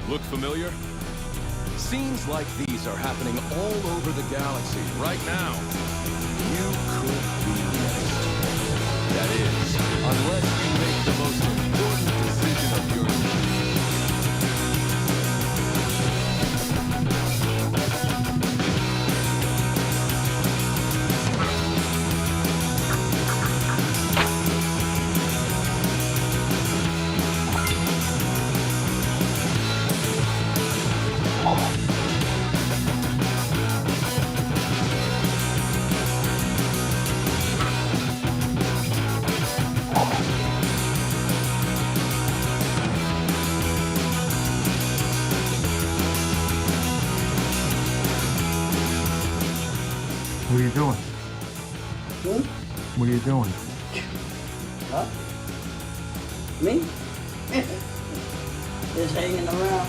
Look familiar? Scenes like these are happening all over the galaxy right now. You could be next. That is, unless you make the most important decision of your life. What are you doing? What are you doing? Huh? Me? Just hanging around.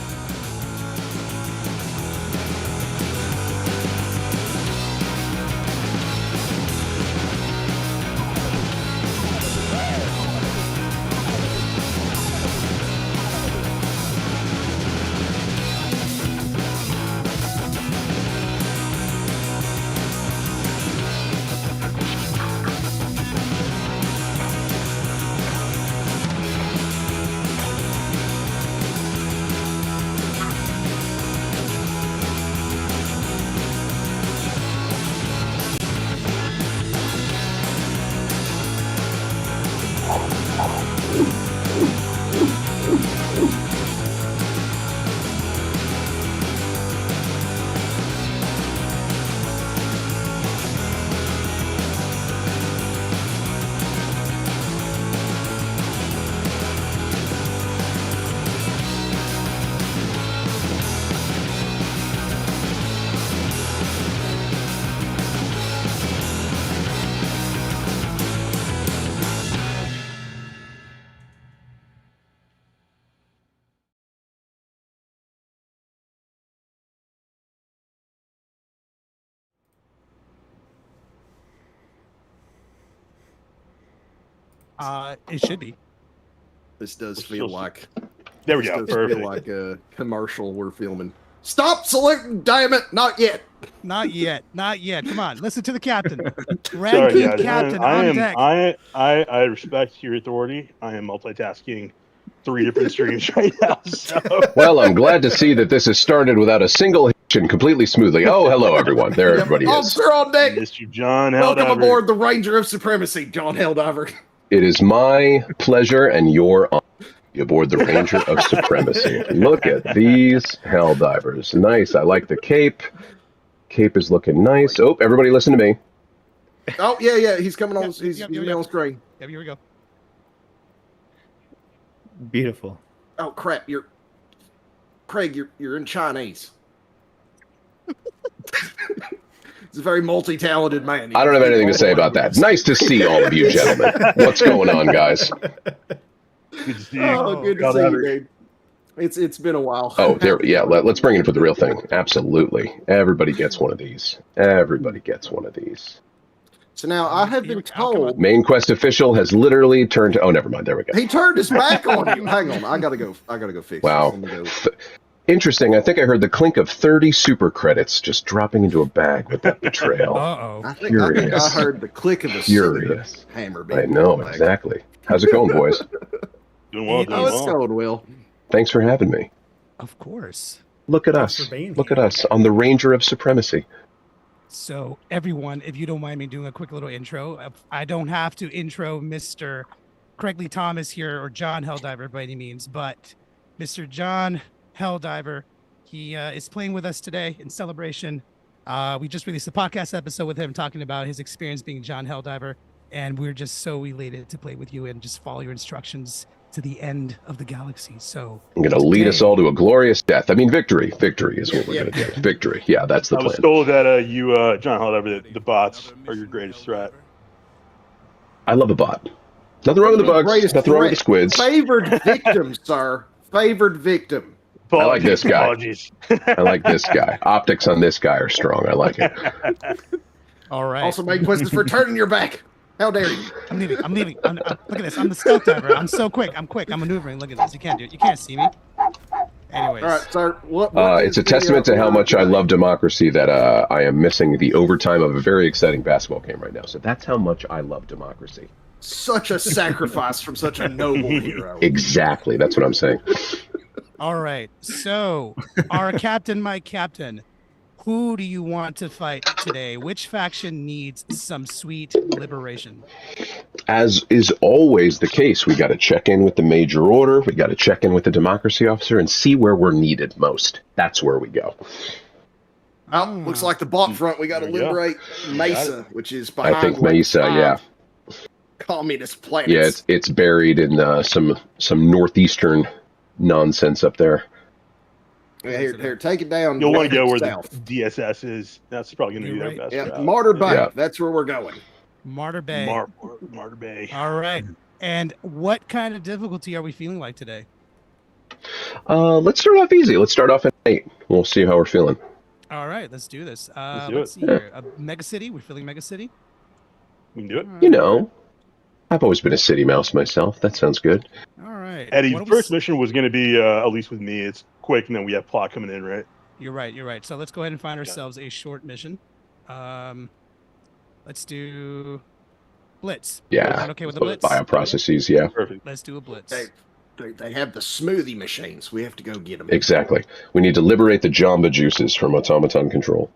It should be. This does feel like. There we go. Perfect. Feel like a commercial we're filming. Stop saluting, damn it! Not yet. Not yet. Not yet. Come on. Listen to the captain. Sorry, Ranking guys. captain I on am. deck. I respect your authority. I am multitasking 3 different streams right now. So. Well, I'm glad to see that this has started without a single hitch and completely smoothly. Oh, hello, everyone. There everybody is. Officer on deck. Mr. John Welcome Helldiver. aboard the Ranger of Supremacy, John Helldiver. It is my pleasure and your honor to be aboard the Ranger of Supremacy. Look at these Helldivers. Nice. I like the cape. Cape is looking nice. Oh, everybody listen to me. Oh, yeah. He's coming on. He's yep, on screen. Yep, here we go. Beautiful. Oh, crap. Craig, you're in Chinese. He's a very multi-talented man. I don't have anything to say about that. Nice to see all of you gentlemen. What's going on, guys? Good to see you. Oh, good to see you, dude. It's been a while. Oh, there. Yeah, let's bring it for the real thing. Absolutely. Everybody gets one of these. Everybody gets one of these. So now I have been told Mainquest official has literally turned to. Oh, never mind. There we go. he turned his back on you. Hang on, I gotta go fix Wow. this. Let me go. Interesting. I think I heard the clink of 30 super credits just dropping into a bag with that betrayal. Uh-oh. I think Furious. I heard the click of the Furious. hammer. I know, exactly. How's it going, boys? Doing well. Doing Oh, it's well. going well. Thanks for having me. Of course. Look at us. for being Look here. at us on the Ranger of Supremacy. So, everyone, if you don't mind me doing a quick little intro, I don't have to intro Mr. Craig Lee Thomas here or John Helldiver by any means, but Mr. John Helldiver, he is playing with us today in celebration. We just released a podcast episode with him talking about his experience being John Helldiver, and we're just so elated to play with you and just follow your instructions to the end of the galaxy. So I'm going to lead us all to a glorious death. I mean, victory. Victory is what we're going to do. Victory. Yeah, that's the I was plan. told that you, John Helldiver, the bots are your greatest threat. I love a bot. Nothing wrong with the bugs. Greatest Nothing wrong with the threat. squids. Favored victim, sir. Favored victim. I like this guy. Apologies. I like this guy. Optics on this guy are strong. I like it. all right. Also, Mainquest is for turning your back. How dare you? I'm leaving. Look at this. I'm the stealth diver. I'm so quick. I'm quick. I'm maneuvering. Look at this. You can't do it. You can't see me. Anyways, All right, sir. What It's is a testament to how word much I today? love democracy that I am missing the overtime of a very exciting basketball game right now. So that's how much I love democracy. Such a sacrifice from such a noble hero. Exactly. That's what I'm saying. all right. So, our captain, my captain, who do you want to fight today? Which faction needs some sweet liberation? As is always the case, we got to check in with the major order. We got to check in with the democracy officer and see where we're needed most. That's where we go. Oh, looks like the bot front. We got to There we go. liberate Mesa, which is behind. I think like, Mesa, 5 yeah. Communist planets. Yeah, it's buried in some northeastern nonsense up there. Yeah, here, take it down. You'll want to go where south. the DSS is. That's probably going to be You're their right. best Yeah, route. Martyr Bay. Yeah. That's where we're going. Martyr Bay. Martyr Bay. All right. And what kind of difficulty are we feeling like today? Let's start off easy. Let's start off at 8. We'll see how we're feeling. All right, let's do this. do Let's it. see here. Mega City. We're feeling Mega City. We can do it. You know, I've always been a city mouse myself. That sounds good. All right. Eddie, What the do we first mission was going to be, at least with me, it's quick, and then we have plot coming in, right? You're right. You're right. So let's go ahead and find ourselves a short mission. Let's do Blitz. Yeah. Everyone okay with the Blitz? Bioprocesses, yeah. Perfect. Let's do a Blitz. They have the smoothie machines. We have to go get them. Exactly. We need to liberate the Jamba juices from automaton control.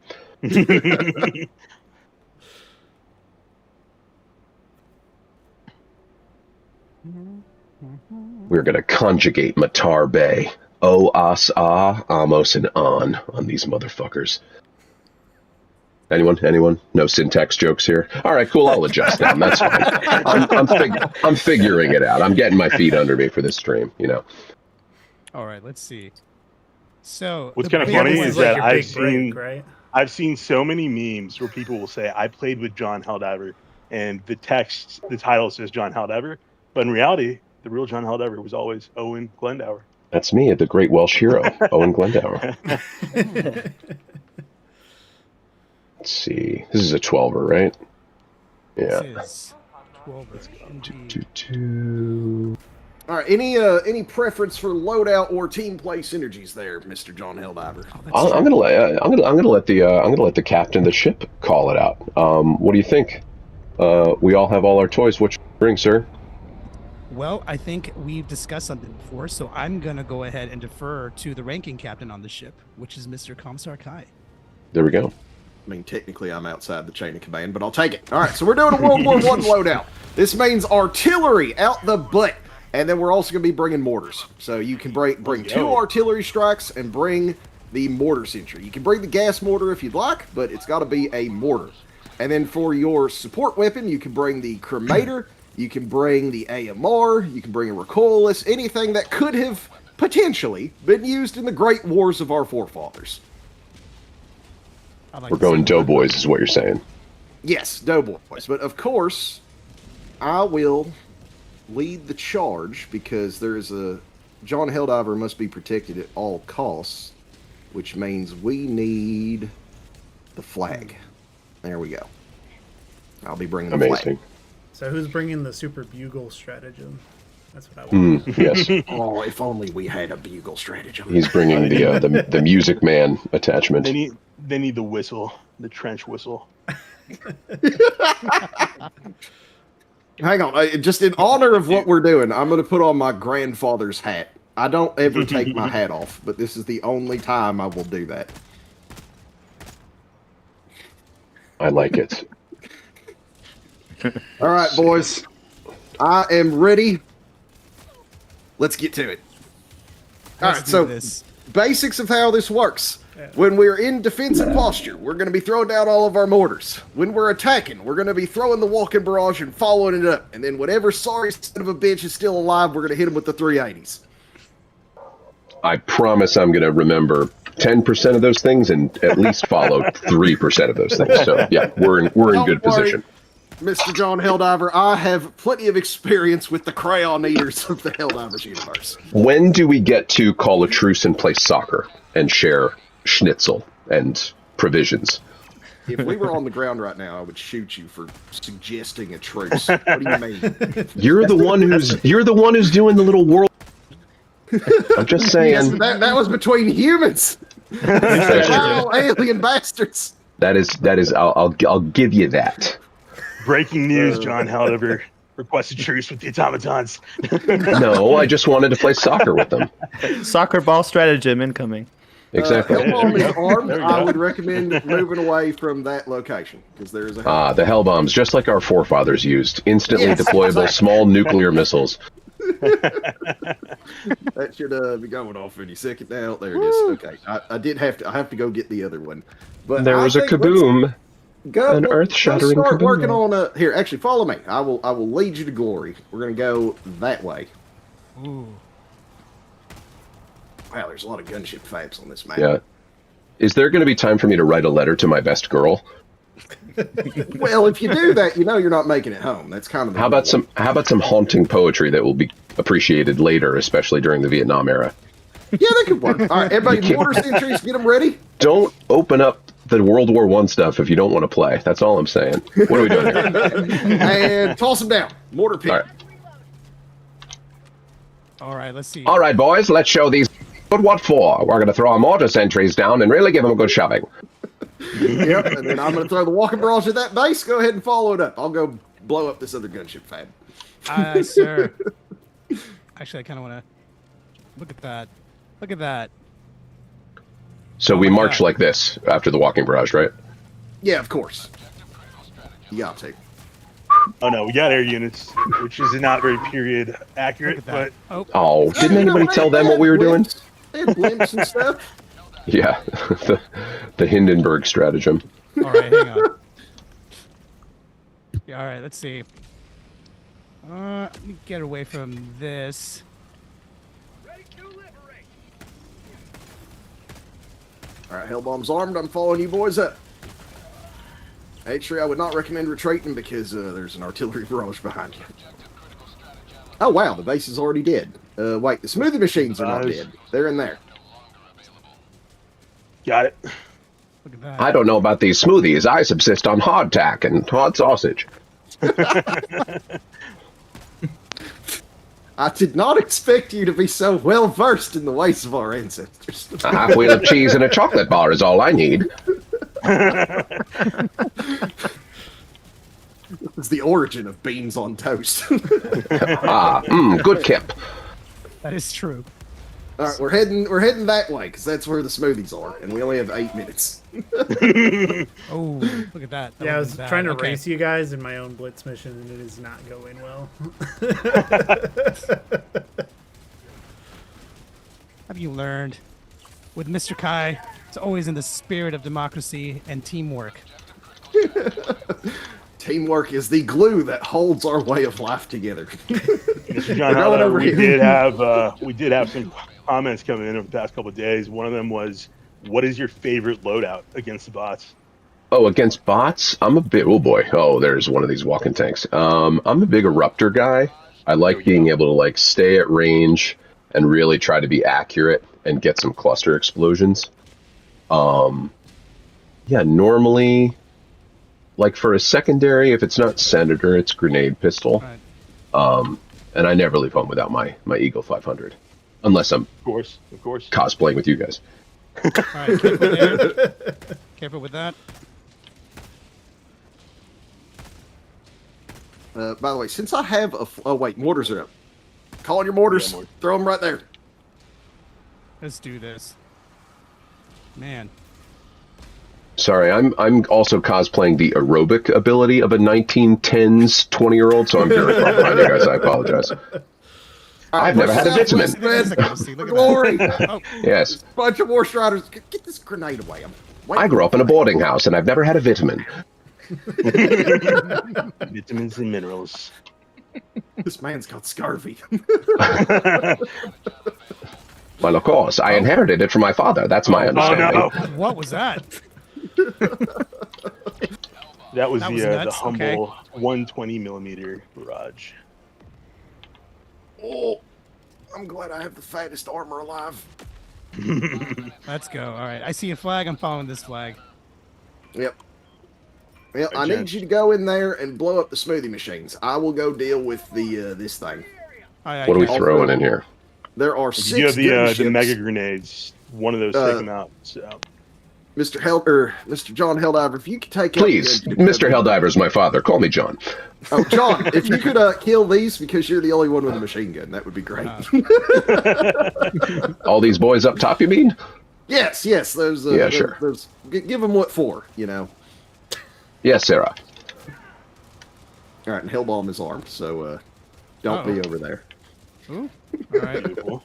We're going to conjugate Matar Bay. O, as, ah, amos, and on these motherfuckers. Anyone? No syntax jokes here? All right, cool. I'll adjust them. That's fine. I'm figuring it out. I'm getting my feet under me for this stream, you know. All right, let's see. So What's the kind of big funny one- is like that your I've big seen break, right? I've seen so many memes where people will say, I played with John Helldiver, and the title says John Helldiver, but in reality, the real John Helldiver was always Owen Glendower. That's me, the great Welsh hero, Owen Glendower. Let's see. This is a 12er, right? Yeah. This is 12 indeed. All right. Any preference for loadout or team play synergies there, Mr. John Helldiver? Oh, I'm gonna let the captain of the ship call it out. What do you think? We all have all our toys. What you bring, sir? Well, I think we've discussed something before, so I'm going to go ahead and defer to the ranking captain on the ship, which is Mr. Commissar Kai. There we go. I mean, technically, I'm outside the chain of command, but I'll take it. All right, so we're doing a World War I loadout. This means artillery out the butt, and then we're also going to be bringing mortars. So you can bring 2 artillery strikes and bring the mortar sentry. You can bring the gas mortar if you'd like, but it's got to be a mortar. And then for your support weapon, you can bring the cremator, you can bring the AMR, you can bring a recoilless, anything that could have potentially been used in the great wars of our forefathers. I'd like We're to going see- doughboys, is what you're saying. Yes, doughboys. But of course, I will lead the charge because there's a John Helldiver must be protected at all costs, which means we need the flag. There we go. I'll be bringing the flag. Amazing. So who's bringing the super bugle stratagem? That's what I want. Yes. Oh, if only we had a bugle stratagem. He's bringing the Music Man attachment. They need the whistle, the trench whistle. Hang on, just in honor of what we're doing, I'm going to put on my grandfather's hat. I don't ever take my hat off, but this is the only time I will do that. I like it. All right, boys. I am ready. Let's get to it. All Let's right, do so this. basics of how this works. When we're in defensive posture, we're going to be throwing down all of our mortars. When we're attacking, we're going to be throwing the walking barrage and following it up. And then whatever sorry son of a bitch is still alive, we're going to hit him with the 380s. I promise I'm going to remember 10% of those things and at least follow 3% of those things. So yeah, we're in Don't good worry, position. Mr. John Helldiver, I have plenty of experience with the crayon eaters of the Helldivers universe. When do we get to call a truce and play soccer and share schnitzel and provisions? If we were on the ground right now, I would shoot you for suggesting a truce. What do you mean? You're the one who's doing the little world. I'm just Yes, saying. that was between humans. Foul alien bastards. That is. I'll give you that. Breaking news: John Helldiver requested truce with the automatons. No, I just wanted to play soccer with them. Soccer ball stratagem incoming. Exactly. Hellbomb is armed. There we I go. would recommend moving away from that location because there is a. The hell bombs, just like our forefathers used, instantly Yes, deployable exactly. small nuclear missiles. That should be going off any second now. There it is. Okay, I did have to. I have to go get the other one. But There I was a think let's kaboom. Go, An let's earth-shattering start kaboom. working on here. Actually, follow me. I will lead you to glory. We're gonna go that way. Ooh. Wow, there's a lot of gunship fabs on this map. Yeah. Is there going to be time for me to write a letter to my best girl? Well, if you do that, you know you're not making it home. That's kind of the How about some haunting poetry that will be appreciated later, especially during the Vietnam era? Yeah, that could work. All right, everybody, mortar sentries, get them ready. Don't open up the World War I stuff if you don't want to play. That's all I'm saying. What are we doing here? And toss them down. Mortar pit. All right. All right, let's see. All right, boys, let's show these. But what for? We're going to throw our mortar sentries down and really give them a good shoving. Yep, and then I'm going to throw the walking barrage at that base. Go ahead and follow it up. I'll go blow up this other gunship fab. Aye, sir. Actually, I kind of want to look at that. Look at that. So Oh we my march God. like this after the walking barrage, right? Yeah, of course. You got to. Oh no, we got air units, which is not very period Look accurate, at that. but Oh, Oh, didn't anybody tell them what we were doing? They had blimps and stuff. Yeah, the Hindenburg stratagem. all right, hang on. Yeah, all right, let's see. Let me get away from this. All right, Hellbomb's armed. I'm following you boys up. Actually, I would not recommend retreating because there's an artillery barrage behind you. Oh, wow, the base is already dead. Wait, the smoothie machines are not dead. They're in there. got it. Look at that. I don't know about these smoothies. I subsist on hardtack and hot sausage. I did not expect you to be so well versed in the ways of our ancestors. A half wheel of cheese and a chocolate bar is all I need. It's the origin of beans on toast. Good kip. That is true. All right, we're heading that way because that's where the smoothies are, and we only have 8 minutes. Oh, look at that. That Yeah, I wasn't was bad. trying to Okay. race you guys in my own blitz mission, and it is not going well. Have you learned? With Mr. Kai, it's always in the spirit of democracy and teamwork. Teamwork is the glue that holds our way of life together. Mr. John, We're going over we here. did have some comments coming in over the past couple of days. One of them was, "What is your favorite loadout against the bots?" Oh, against bots? I'm a bit. Oh boy. Oh, there's one of these walking tanks. I'm a big eruptor guy. I like being able to like stay at range and really try to be accurate and get some cluster explosions. Yeah, normally, like for a secondary, if it's not Senator, it's grenade pistol. Right. And I never leave home without my Eagle 500, unless I'm Of course. cosplaying with you guys. All right, careful there. Careful with that. By the way, since I have a... Oh, wait, mortars are up. Call on your mortars. Yeah, mortar. Throw them right there. Let's do this. Man. Sorry, I'm also cosplaying the aerobic ability of a 1910s 20-year-old, so I'm very far behind you guys. I apologize. I've never had a vitamin. Look at Glory. that. Oh, Yes, Bunch of war striders. Get this grenade away. I grew up in a boarding house, and I've never had a vitamin. Vitamins and minerals. This man's got scurvy. Well, of course, I inherited it from my father. That's my Oh understanding. no, what was that? that was That the was the nuts, okay. humble 120 millimeter barrage. Oh, I'm glad I have the fattest armor alive. Let's go. All right. I see a flag. I'm following this flag. Yep. Well, I Okay. need you to go in there and blow up the smoothie machines. I will go deal with the this thing. Aye, aye, What are we Captain. throwing in here? There are If you 6 have the gunships. mega grenades, one of those take them out. So Mr. John Helldiver, if you could take Please, out Mr. Helldiver is my father. Call me John. Oh, John, if you could kill these because you're the only one with a machine gun, that would be great. All these boys up top, you mean? Yes. Those. Yeah, sure. Give them what for, you know. Yes, Sarah. All right, and Hellbomb is armed, so don't be over there. Ooh. All right. cool.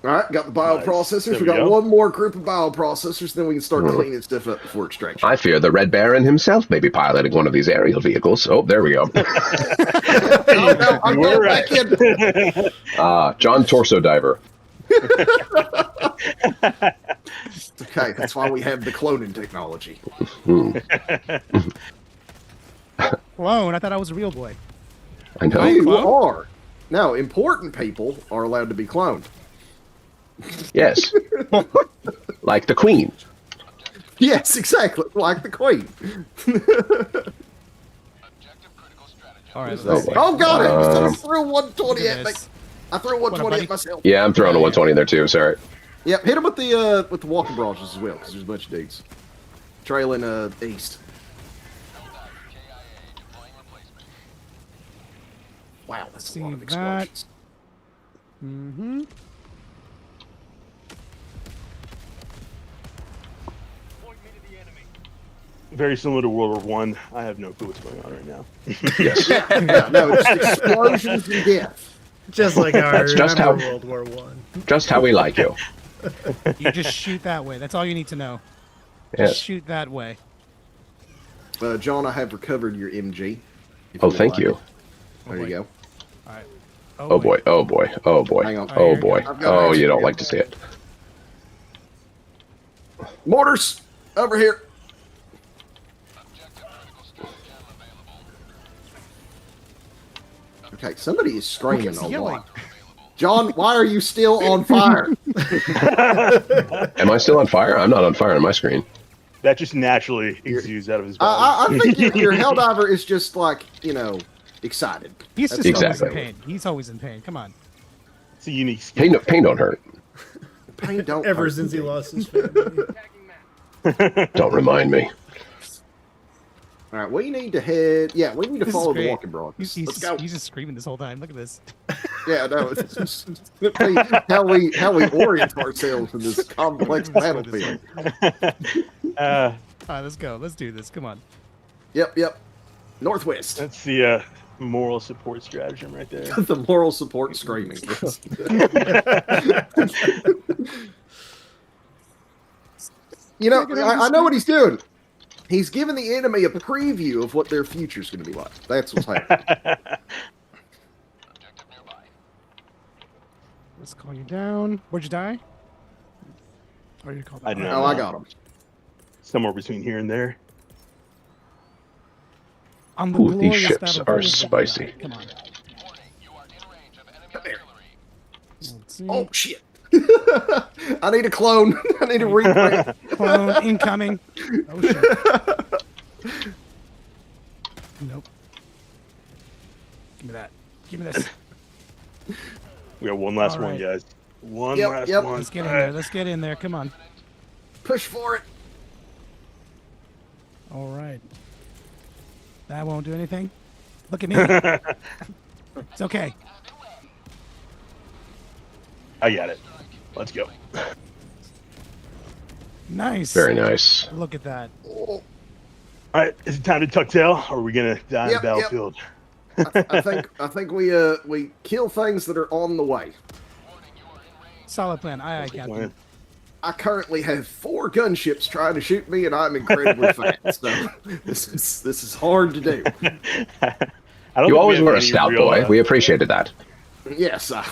All right, got the bioprocessors. There We we got go. one more group of bioprocessors, then we can start cleaning stuff up before extraction. I fear the Red Baron himself may be piloting one of these aerial vehicles. Oh, there we go. Oh, no, I'm You were going back in. John Torso Diver. Okay, that's why we have the cloning technology. Clone. I thought I was a real boy. I know. You clone? are. No, important people are allowed to be cloned. Yes. Like the Queen. Yes, exactly, like the Queen. All right. Oh, boy. Oh, got it! I threw 120 at me. Goodness. I threw 120 buddy? at myself. Yeah, I'm throwing a 120 in there too. Sorry. Yep, hit him with the walking barrages as well, because there's a bunch of dudes trailing east. Wow, that's a lot of See explosions. Mm-hmm. Very similar to World War One. I have no clue what's going on right now. Yes. Yeah, no, it's explosions and death. Just like our That's just remember how- World War One. Just how we like you. You just shoot that way. That's all you need to know. Yes. Just shoot that way. John, I have recovered your MG. if Oh, would thank like you. it. There you go. All right. Oh boy. Oh boy. Oh boy. Hang on. Oh boy. I've got Oh, an you don't extra like to see it. Mortars, over here. Okay, somebody is screaming Who's a yelling? lot. John, why are you still on fire? Am I still on fire? I'm not on fire on my screen. That just naturally exudes out of his body. I think your Helldiver is just like, you know, excited. He's just Exactly. always in pain. He's always in pain. Come on. It's a unique skill. Pain don't hurt. Pain don't Ever hurt since he you. lost his family. Don't remind me. All right, we need to head. Yeah, we need to This is follow the great. walking broads. He's Let's go. just screaming this whole time. Look at this. Yeah, no, it's just how we orient ourselves in this complex battlefield. Uh, All right, let's go. Let's do this. Come on. Yep. Northwest. that's the moral support stratagem right there. The moral support screaming. You know, I know what he's doing. He's giving the enemy a preview of what their future's going to be like. That's what's happening. Let's call you down. Where'd you die? Or you called I don't know. Oh, I got him. Somewhere between here and there. On the Ooh, these glorious ships battlefield are of spicy. Jedi. Come on. Let's see. Oh, shit. I need a clone. I need a reprint. Clone incoming. Oh shit. Nope. Give me that. Give me this. We got one last All one, right. guys. One Yep, last yep. one. Let's get in All there. right. Let's get in there. Come on. Push for it. All right. That won't do anything. Look at me. It's okay. I got it. Let's go. Nice. Very nice. Look at that. Oh, All right, is it time to tuck tail, or are we gonna die in Yep, the yep. battlefield? I think we kill things that are on the way. Solid plan. Aye, aye, That's the Captain. plan. I currently have 4 gunships trying to shoot me, and I'm incredibly fast. So this is hard to do. I don't You think always we were have a any stout real, boy. We appreciated that. Yes, I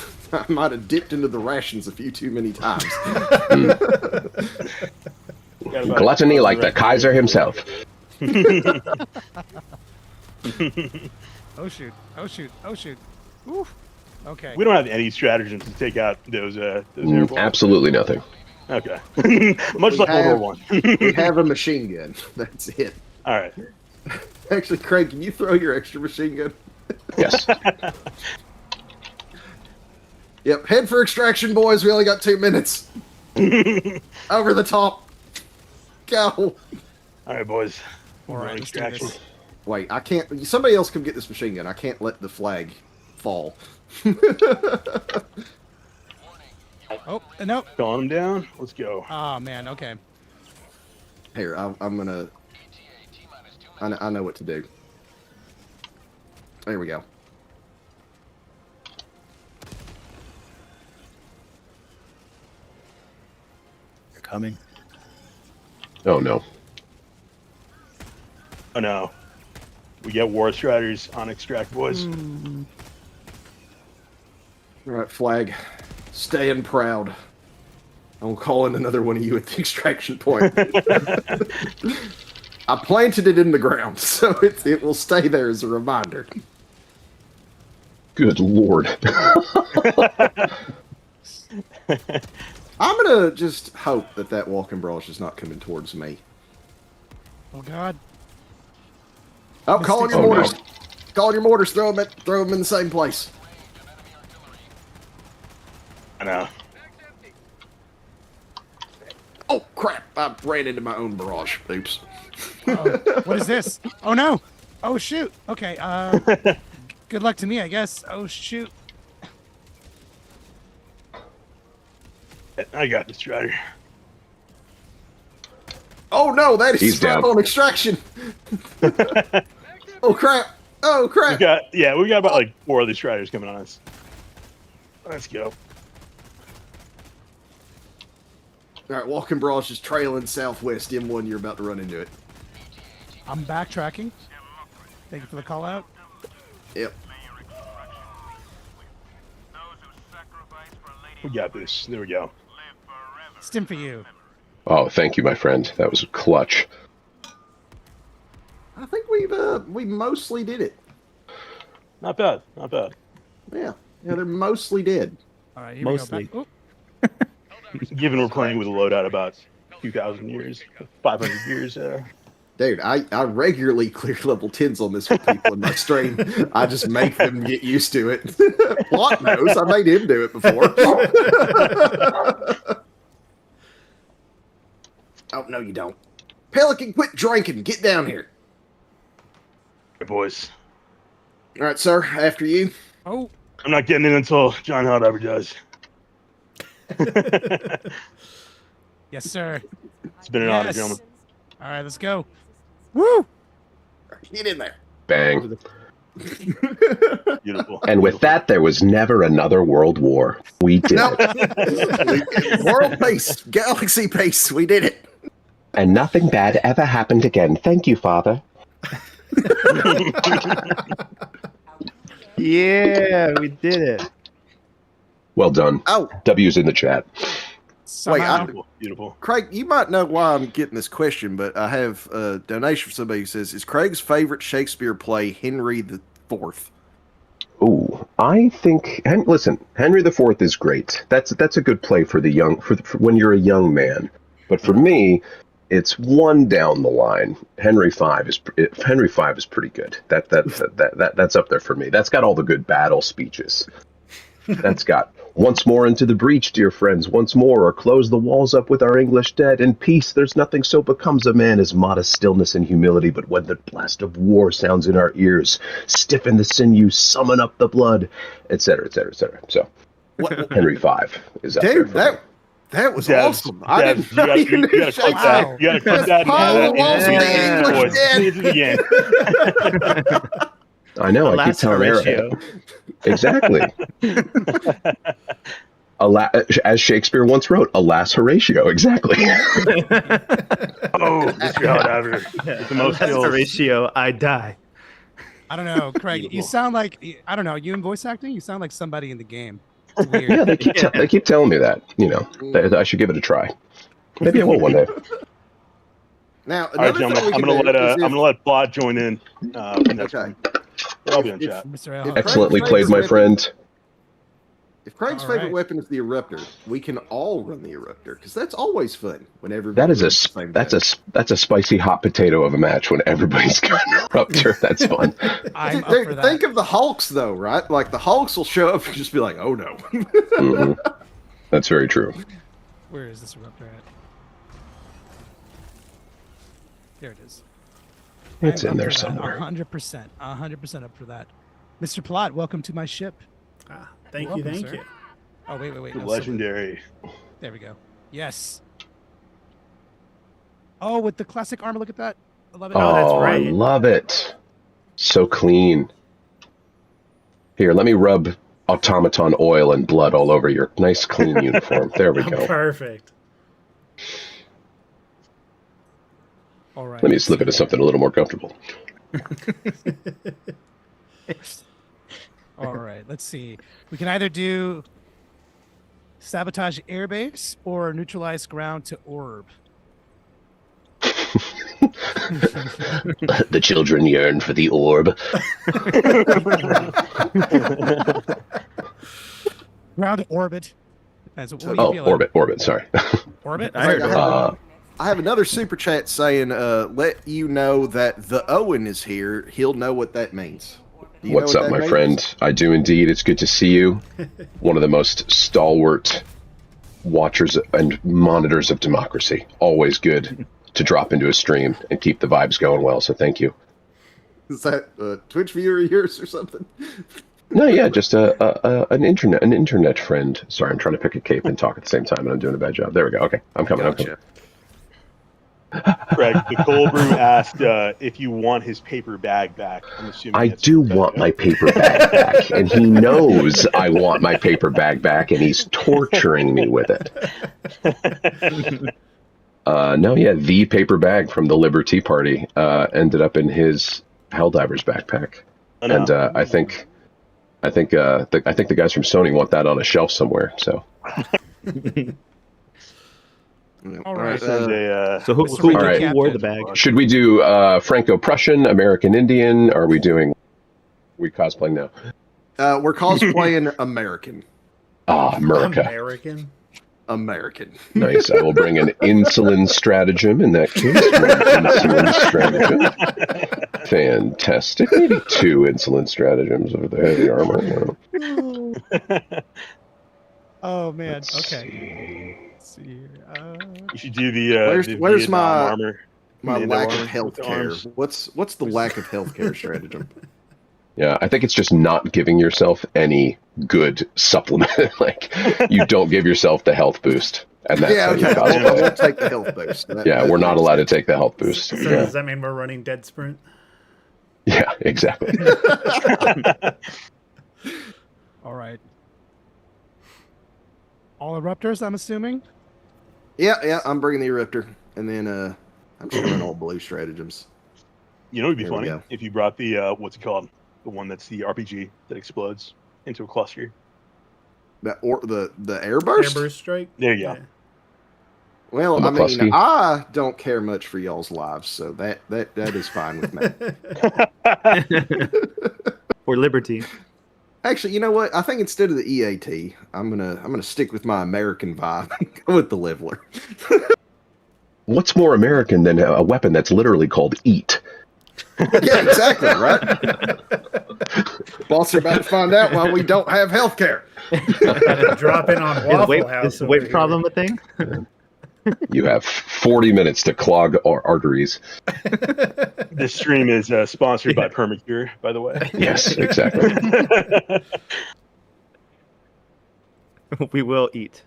might have dipped into the rations a few too many times. got about- Gluttony like the Kaiser himself. Oh shoot. Oh shoot. Oh shoot. Oof. Okay. We don't have any stratagems to take out those airballs. Absolutely nothing. Okay. Much like World War One. We have a machine gun. That's it. All right. Actually, Craig, can you throw your extra machine gun? Yes. Yep, head for extraction, boys. We only got 2 minutes. Over the top. Go. All right, boys. All right, let's do this. Wait, I can't. Somebody else come get this machine gun. I can't let the flag fall. Oh, no. Calm him down. Let's go. Oh, man. Okay. Here, I'm gonna. I know what to do. There we go. You're coming. Oh no. Oh no. We get War Striders on extract, boys. All right, flag. Staying proud. I'm calling another one of you at the extraction point. I planted it in the ground, so it will stay there as a reminder. Good lord. I'm gonna just hope that walking barrage is not coming towards me. Oh, God. Oh, calling your Oh, no. mortars. Calling your mortars. Throw them in the same place. I know. Oh, crap. I ran into my own barrage. Oops. Oh, what is this? Oh, no. Oh, shoot. Okay. Good luck to me, I guess. Oh, shoot. I got the Strider. Oh, no. That is He's stuck down. on extraction. Oh, crap. Oh, crap. We got about like 4 of these Striders coming on us. Let's go. All right, walking barrage is trailing southwest. M1, you're about to run into it. I'm backtracking. Thank you for the call out. Yep. We got this. There we go. Stim for you. Oh, thank you, my friend. That was clutch. I think we mostly did it. Not bad. Not bad. Yeah, they're mostly dead. All right, here Mostly. we go. Back. Given we're playing with a loadout about 2,000 years, 500 years. Dude, I regularly clear level 10s on this with people in my stream. I just make them get used to it. Plot knows. I made him do it before. Oh, no, you don't. Pelican, quit drinking. Get down here. Hey, boys. All right, sir. After you. Oh, I'm not getting in until John Helldiver does. yes, sir. It's been an honor, Yes. gentlemen. All right, let's go. Woo! Get in there. Bang. Beautiful. And with that, there was never another world war. We did it. World peace. Galaxy peace. We did it. And nothing bad ever happened again. Thank you, Father. Yeah, we did it. Well done. Oh, W's in the chat. Somehow. Beautiful. Beautiful. Craig, you might know why I'm getting this question, but I have a donation from somebody who says, is Craig's favorite Shakespeare play Henry the Fourth? Ooh, I think. Listen, Henry IV is great. That's a good play for the young, for when you're a young man. But for me, it's one down the line. Henry V is pretty good. That's up there for me. That's got all the good battle speeches. That's got once more into the breach, dear friends, once more, or close the walls up with our English dead. In peace, there's nothing so becomes a man as modest stillness and humility, but when the blast of war sounds in our ears, stiffen the sinews, summon up the blood, etc., etc., etc. So, Henry V is up there Dude, for me. that was Dev, awesome. I Dev, didn't know you knew you gotta clip Shakespeare. that. You gotta clip that. Pile of walls and of add the it. English dead. Need it again. I know, I keep Alas, telling Horatio. Eric. Exactly. As Shakespeare once wrote, alas, Horatio. Exactly. Oh, Mr. Helldiver. The most That's kills. the ratio. I die. I don't know, Craig. You Beautiful. sound like I don't know. You in voice acting? You sound like somebody in the game. It's weird. Yeah, they keep telling me that. You know, that I should give it a try. Maybe I will one day. Now, All right, another thing gentlemen. we I'm can gonna do let is I'm gonna let Plot join in. Next Okay. one. I'll be on chat. Mr. If L. Excellently Craig played, my is friend. If Craig's All favorite right. weapon is the Eruptor, we can all run the Eruptor because that's always fun when everybody. That is runs the same that's a spicy hot potato of a match when everybody's got an Eruptor. That's fun. I'm up Dude, for that. think of the Hulks though, right? Like the Hulks will show up and just be like, "Oh no." Mhm. That's very true. Where is this eruptor at? There it is. It's I'm in up there for that, somewhere. 100% up for that. Mr. Plot, welcome to my ship. Thank Welcome, you, thank sir. you. Oh, wait. The no, legendary. there we go. Yes. Oh, with the classic armor, look at that. I love it. Oh, that's I right. love it. So clean. Here, let me rub automaton oil and blood all over your nice clean uniform. There we go. Perfect. All right. Let me slip into something a little more comfortable. All right, let's see. We can either do sabotage airbase or neutralize ground to orb. The children yearn for the orb. Ground to orbit. That's what do you Oh, feel like? orbit, sorry. Orbit? I heard I have another super chat saying, "Let you know that the Owen is here. He'll know what that means." Do you What's know up, what that my means? friend? I do indeed. It's good to see you. One of the most stalwart watchers and monitors of democracy. Always good to drop into a stream and keep the vibes going well, so thank you. Is that a Twitch viewer of yours or something? No, yeah, just an internet friend. Sorry, I'm trying to pick a cape and talk at the same time, and I'm doing a bad job. There we go. Okay, I'm coming. Gotcha. Greg, the cold brew asked if you want his paper bag back. I'm assuming I that's do what want my paper bag back, and he knows I want my paper bag back, and he's torturing me with it. No, yeah, the paper bag from the Liberty Party ended up in his Helldivers backpack, Oh, no. and I think the guys from Sony want that on a shelf somewhere. So, All right. Send a, So who All right. wore the bag? should we do Franco-Prussian, American Indian? Are we cosplaying now? We're cosplaying American. Ah, America. American. American. Nice. I will bring an insulin stratagem in that case. One insulin stratagem. Fantastic. Maybe two insulin stratagems over the heavy armor. Oh, man. Let's Okay. see. Let's see here. you should do the Where's Vietnam my- armor. My Commando lack of armor with the arms. healthcare. What's the lack of healthcare stratagem? Yeah, I think it's just not giving yourself any good supplement. Like, you don't give yourself the health boost. And that's Yeah, how you okay. I cosplay. won't take the health boost. Yeah, we're not allowed to take the health boost. So Yeah, does that mean we're running dead sprint? yeah, exactly. All right. All eruptors, I'm assuming? Yeah, I'm bringing the Eruptor, and then I'm just running all blue stratagems. You know, it'd be There we funny go. if you brought the what's it called? The one that's the RPG that explodes into a cluster. That or the airburst. Airburst strike? There you go. Yeah. Well, The I mean, McCluskey. I don't care much for y'all's lives, so that is fine with me. Or Liberty. Actually, you know what? I think instead of the EAT, I'm gonna stick with my American vibe and go with the Leveler. What's more American than a weapon that's literally called EAT? Yeah, exactly, right? Boss are about to find out why we don't have healthcare. Drop in on Is Waffle weight, House. is over weight here. problem a thing? You have 40 minutes to clog arteries. This stream is sponsored by Permacure, by the way. Yes, exactly. We will eat.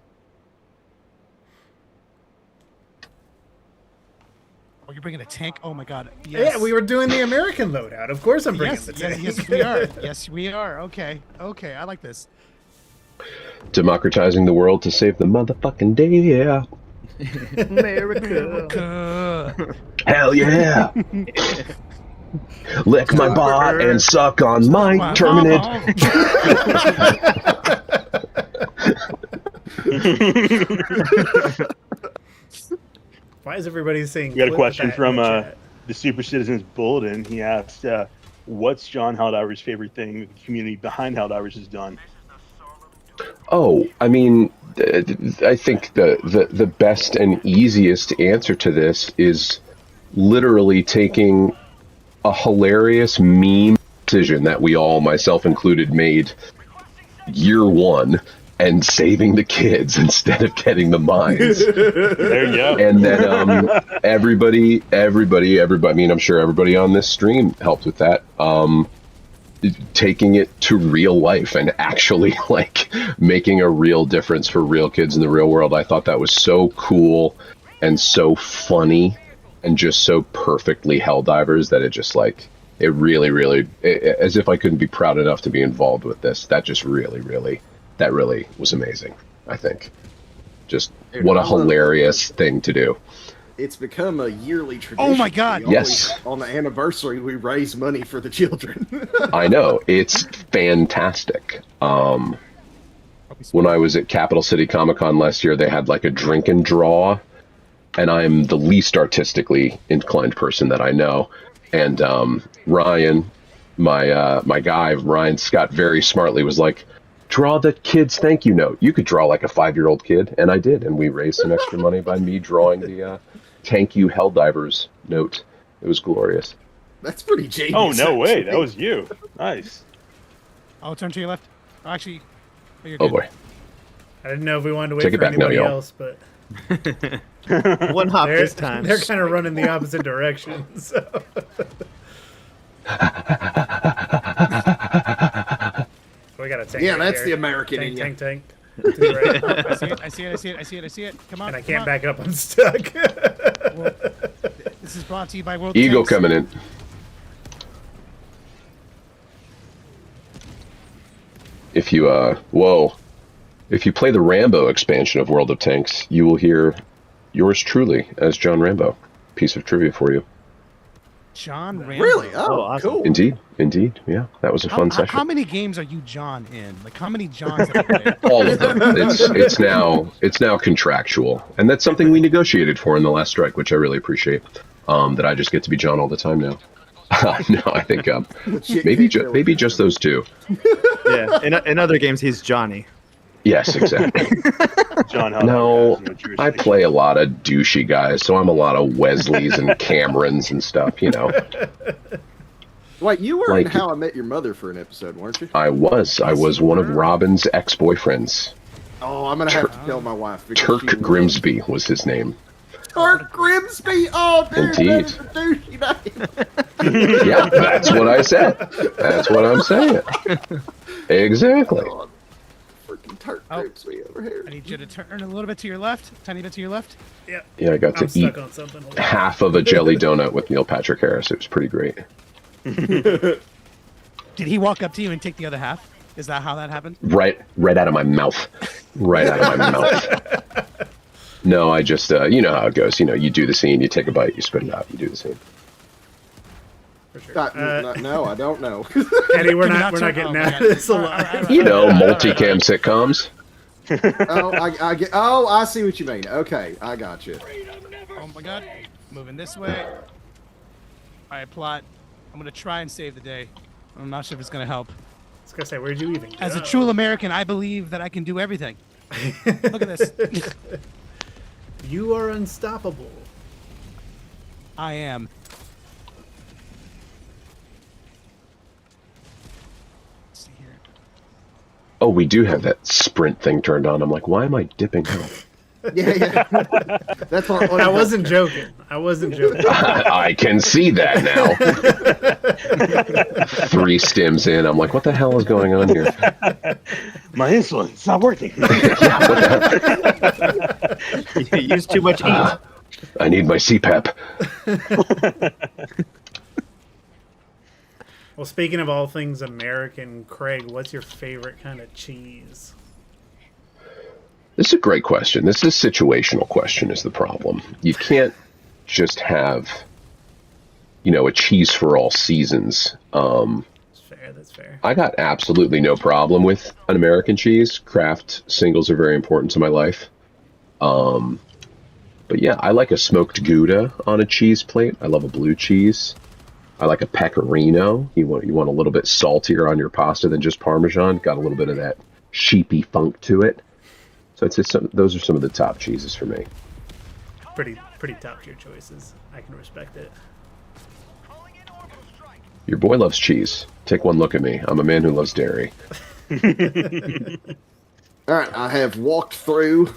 Oh, you're bringing a tank? Oh, my God. Yes. Yeah, we were doing the American loadout. Of course I'm bringing Yes, the yes, tank. yes, we are. Yes, we are. Okay. Okay, I like this. Democratizing the world to save the motherfucking day, yeah. America. Hell yeah. Lick my bot and suck on my Terminid. Why is everybody saying? We got a clip question that in from the chat? the Super Citizens Bulletin. He asked, "What's John Helldiver's favorite thing the community behind Helldivers has done?" Oh, I mean, I think the best and easiest answer to this is literally taking a hilarious meme decision that we all, myself included, made year one and saving the kids instead of getting the mines. There you go. And then everybody, I mean, I'm sure everybody on this stream helped with that. Taking it to real life and actually like making a real difference for real kids in the real world. I thought that was so cool and so funny and just so perfectly Helldivers that it just like, it really, as if I couldn't be proud enough to be involved with this. That just really was amazing, I think. Just what a hilarious thing to do. It's become a yearly tradition. Oh my God! Yes. On the anniversary, we raise money for the children. I know. It's fantastic. When I was at Capital City Comic Con last year, they had like a drink and draw, and I'm the least artistically inclined person that I know. And Ryan, my guy, Ryan Scott, very smartly was like, draw the kid's thank you note. You could draw like a 5-year-old kid, and I did. And we raised some extra money by me drawing the thank you Helldivers note. It was glorious. That's pretty genius. Oh, no way. actually. That was you. Nice. I'll turn to your left. Actually, you're Oh good. boy. I didn't know if we wanted to wait Take it for back now, anybody y'all. else, but One hop they're, this time. they're kind of running the opposite direction. So. We got a tank. Yeah, right that's there. the American in tank, you. tank. To the right. I see it. Come on. And I come can't on. back up. I'm stuck. Well, this is brought to you by World Eagle Tanks. coming in. If you if you play the Rambo expansion of World of Tanks, you will hear yours truly as John Rambo. Piece of trivia for you. John Rambo. Really? Oh, awesome. cool. Indeed. Yeah, that was a fun session. How many games are you John in? Like how many Johns have you played? All of them. It's now contractual, and that's something we negotiated for in the last strike, which I really appreciate. That I just get to be John all the time now. No, I think maybe just those two. Yeah. In other games, he's Johnny. Yes, exactly. John, how No, that was, I play a lot of douchey guys, so I'm a lot of Wesleys and Camerons and stuff, you know. Wait, you were in Like- How I Met Your Mother for an episode, weren't you? I was one of Robin's ex-boyfriends. Oh, I'm gonna have to tell my wife. because Turk she will- Grimsby was his name. Turk Grimsby. Oh, dude, Indeed. that is a douchey name. Yeah, that's what I said. That's what I'm saying. Exactly. God, freaking Turk Oh. Grimsby over here. I need you to turn a little bit to your left, tiny bit to your left. Yeah. Yeah, I got to I'm eat stuck on something. Hold on. half of a jelly donut with Neil Patrick Harris. It was pretty great. Did he walk up to you and take the other half? Is that how that happened? Right out of my mouth. Right out of my mouth. No, I just, you know how it goes. You know, you do the scene, you take a bite, you spit it out, you do the scene. For sure. No, I don't know. Eddie, we're Can we not turn- getting oh, out okay. of this All right, alive. all right, You know, multicam sitcoms. I get. Oh, I see what you mean. Okay, I got you. Oh my god. Moving this way. Alright, plot. I'm gonna try and save the day. I'm not sure if it's gonna help. I was gonna say, where'd you even go? As a true American, I believe that I can do everything. Look at this. You are unstoppable. I am. Let's see here. Oh, we do have that sprint thing turned on. I'm like, why am I dipping out? Yeah. That's what I wasn't joking. I can see that now. 3 stims in. I'm like, what the hell is going on here? My insulin's not working. You use too much eat. I need my CPAP. Well, speaking of all things American, Craig, what's your favorite kind of cheese? This is a great question. This is a situational question is the problem. You can't just have, you know, a cheese for all seasons. That's fair. That's fair. I got absolutely no problem with an American cheese. Kraft singles are very important to my life. But yeah, I like a smoked Gouda on a cheese plate. I love a blue cheese. I like a pecorino. You want a little bit saltier on your pasta than just Parmesan. Got a little bit of that sheepy funk to it. So I'd say those are some of the top cheeses for me. Pretty top tier choices. I can respect it. Your boy loves cheese. Take one look at me. I'm a man who loves dairy. All right, I have walked through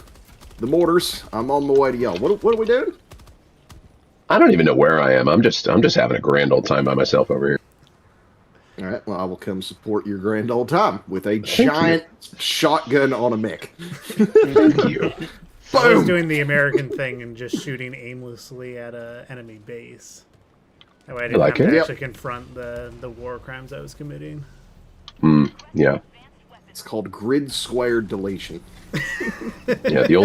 the mortars. I'm on my way to y'all. What are we doing? I don't even know where I am. I'm just having a grand old time by myself over here. All right, well, I will come support your grand old time with a giant shotgun on a mech. Thank you. I was doing the American thing and just shooting aimlessly at a enemy base. That way I didn't have to actually confront the war crimes I was committing. Yeah. It's called grid squared deletion. Yeah, the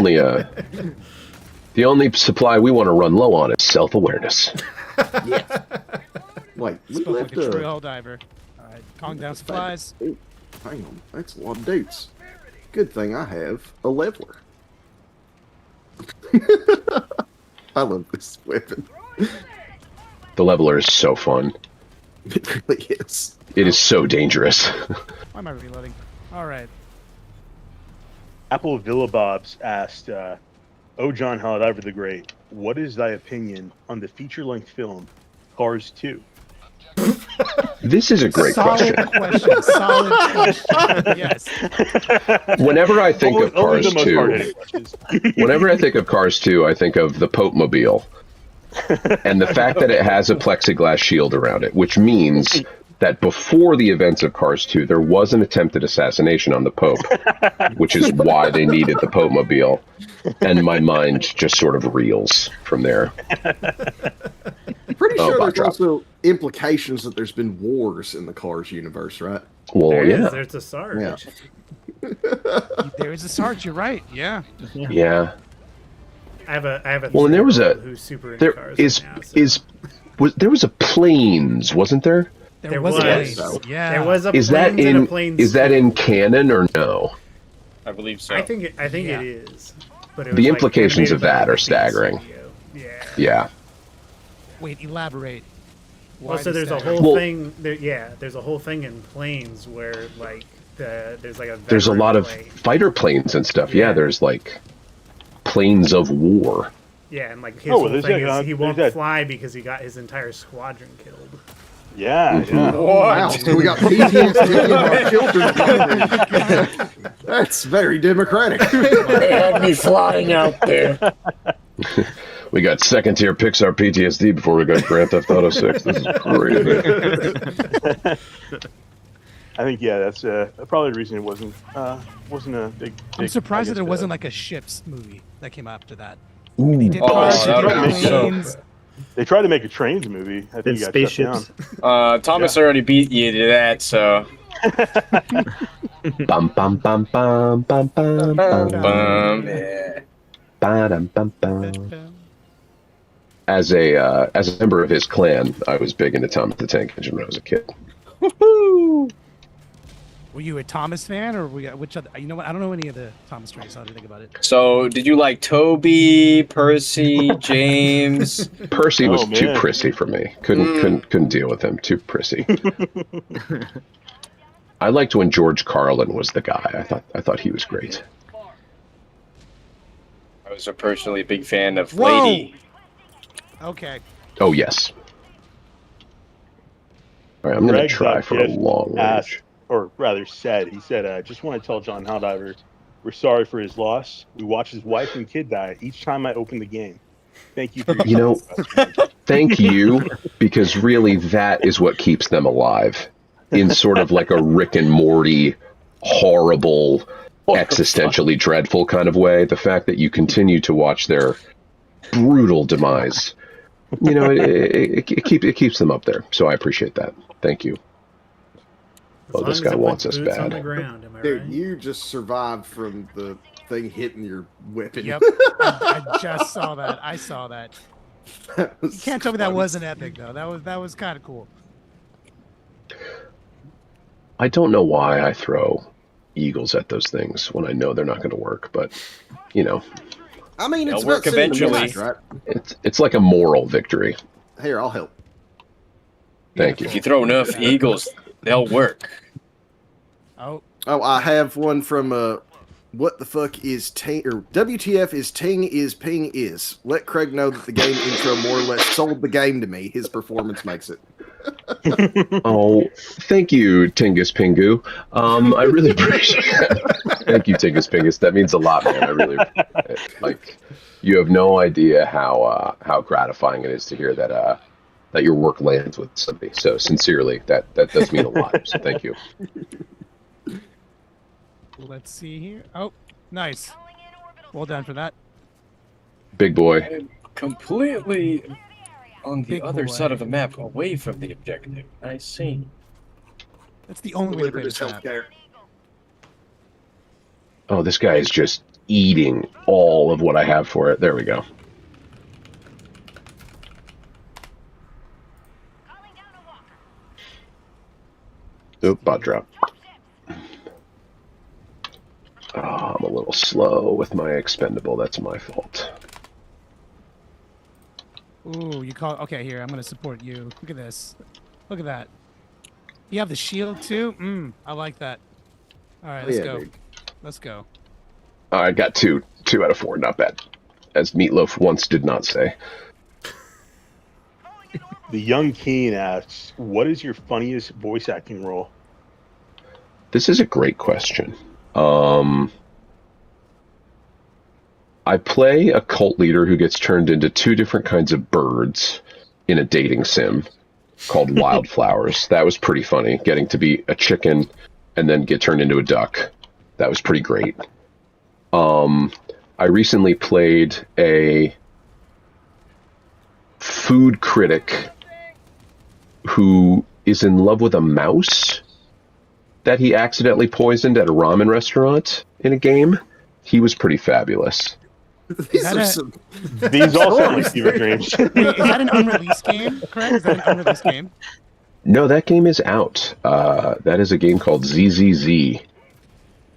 only supply we want to run low on is self-awareness. Yeah. Wait, we Spoke left like a true Helldiver. All right, calm down supplies. Ooh, hang on, that's a lot of dudes. Good thing I have a leveler. I love this weapon. The leveler is so fun. It really is. It is so dangerous. Why am I reloading? All right. Apple Villa Bobs asked, "Oh, John Helldiver the Great, what is thy opinion on the feature-length film Cars 2?" This is a great Solid question. Solid question. Yes. Whenever I think of Only Cars the most 2, hard-hitting questions. whenever I think of Cars 2, I think of the Pope Mobile. And the fact that it has a plexiglass shield around it, which means that before the events of Cars 2, there was an attempted assassination on the Pope, which is why they needed the Pope Mobile. And my mind just sort of reels from there. Pretty sure there's drop. also implications that there's been wars in the Cars universe, right? Well, There's a Sarge. Yeah. There is a Sarge. You're right. Yeah. Yeah. I have a Well, and there was who's super into cars there was a Planes, wasn't there? There was. was. A So. Yeah. There was a Is that Planes and a in Planes is that 2. in canon or no? I believe so. I think it Yeah. is. But it The was implications of animated by that are the staggering. studio. Yeah. Yeah. Wait. Elaborate. Why Well, so this there's a stagger? whole Well- thing. There's a whole thing in Planes where like there's like a There's a veteran lot of plane. fighter planes and stuff. Yeah, Yeah. there's like planes of war. Yeah, and like his Oh, whole there's thing that, is he there's won't that. fly because he got his entire squadron killed. Yeah, yeah. Wow, so we got PTSD in our children. That's very democratic. They had me flying out there. We got second tier Pixar PTSD before we got Grand Theft Auto 6. This is crazy. I think that's probably the reason it wasn't a big. I'm surprised I that there guess, wasn't like a ships movie that came after that. Ooh, They did Oh, Cars, they that did would be so Planes. They tried to make a trains movie. I Then think it got shut spaceships. down. Thomas already beat you to that, so. Bum bum bum bum bum bum bum Yeah. bum bum bum. As a member of his clan, I was big into Thomas the Tank Engine when I was a kid. Were you a Thomas fan, or which other? You know what? I don't know any of the Thomas trains. How do you think about it? So, did you like Toby, Percy, James? Percy was Oh, too man. prissy for me. Couldn't deal with him. Too prissy. I liked when George Carlin was the guy. I thought he was great. I was a personally big fan of Whoa! Lady. Okay. Oh yes. All right, I'm gonna Greg try for a just long asked, range. or rather said, he said, just want to tell John Helldiver we're sorry for his loss. We watch his wife and kid die each time I open the game. Thank you for your You know, sacrifice." Thank you, because really that is what keeps them alive. In sort of like a Rick and Morty, horrible, existentially dreadful kind of way. The fact that you continue to watch their brutal demise, you know, it keeps them up there. So I appreciate that. Thank you. Oh, this guy wants us On the bad. ground, am I Dude, right? you just survived from the thing hitting your weapon. Yep. I just saw that. I saw that. You can't tell me that wasn't epic though. That was kind of cool. I don't know why I throw eagles at those things when I know they're not going to work, but you know, I mean, it's They'll work about sending the eventually. message, right? it's like a moral victory. Here, I'll help. Thank you. If you throw enough eagles, they'll work. Oh, Oh, I have one from what the fuck is Ting, or WTF is Ting is Ping is. Let Craig know that the game intro more or less sold the game to me. His performance makes it. Oh, thank you, Tingus Pingu. I really appreciate it. Thank you, Tingus Pingus. That means a lot, man. I really like. You have no idea how gratifying it is to hear that that your work lands with somebody. So sincerely, that does mean a lot. So thank you. Let's see here. Oh, nice. Well done for that. Big boy. I'm completely on the Big other boy. side of the map, away from the objective. I see. That's the only way to play this map. Oh, this guy is just eating all of what I have for it. There we go. Oop, bot drop. Oh, I'm a little slow with my expendable. That's my fault. Ooh, you call. Okay, here, I'm going to support you. Look at this. Look at that. You have the shield too? I like that. All right, let's go. Dude. Let's go. I got two out of 4. Not bad. As Meatloaf once did not say. The Young Keen asks, what is your funniest voice acting role? This is a great question. I play a cult leader who gets turned into 2 different kinds of birds in a dating sim called Wildflowers. That was pretty funny, getting to be a chicken and then get turned into a duck. That was pretty great. I recently played a food critic who is in love with a mouse that he accidentally poisoned at a ramen restaurant in a game. He was pretty fabulous. These are some. These all sound like fever dreams. Wait, is that an unreleased game? Correct? Is that an unreleased game? No, that game is out. That is a game called ZZZ.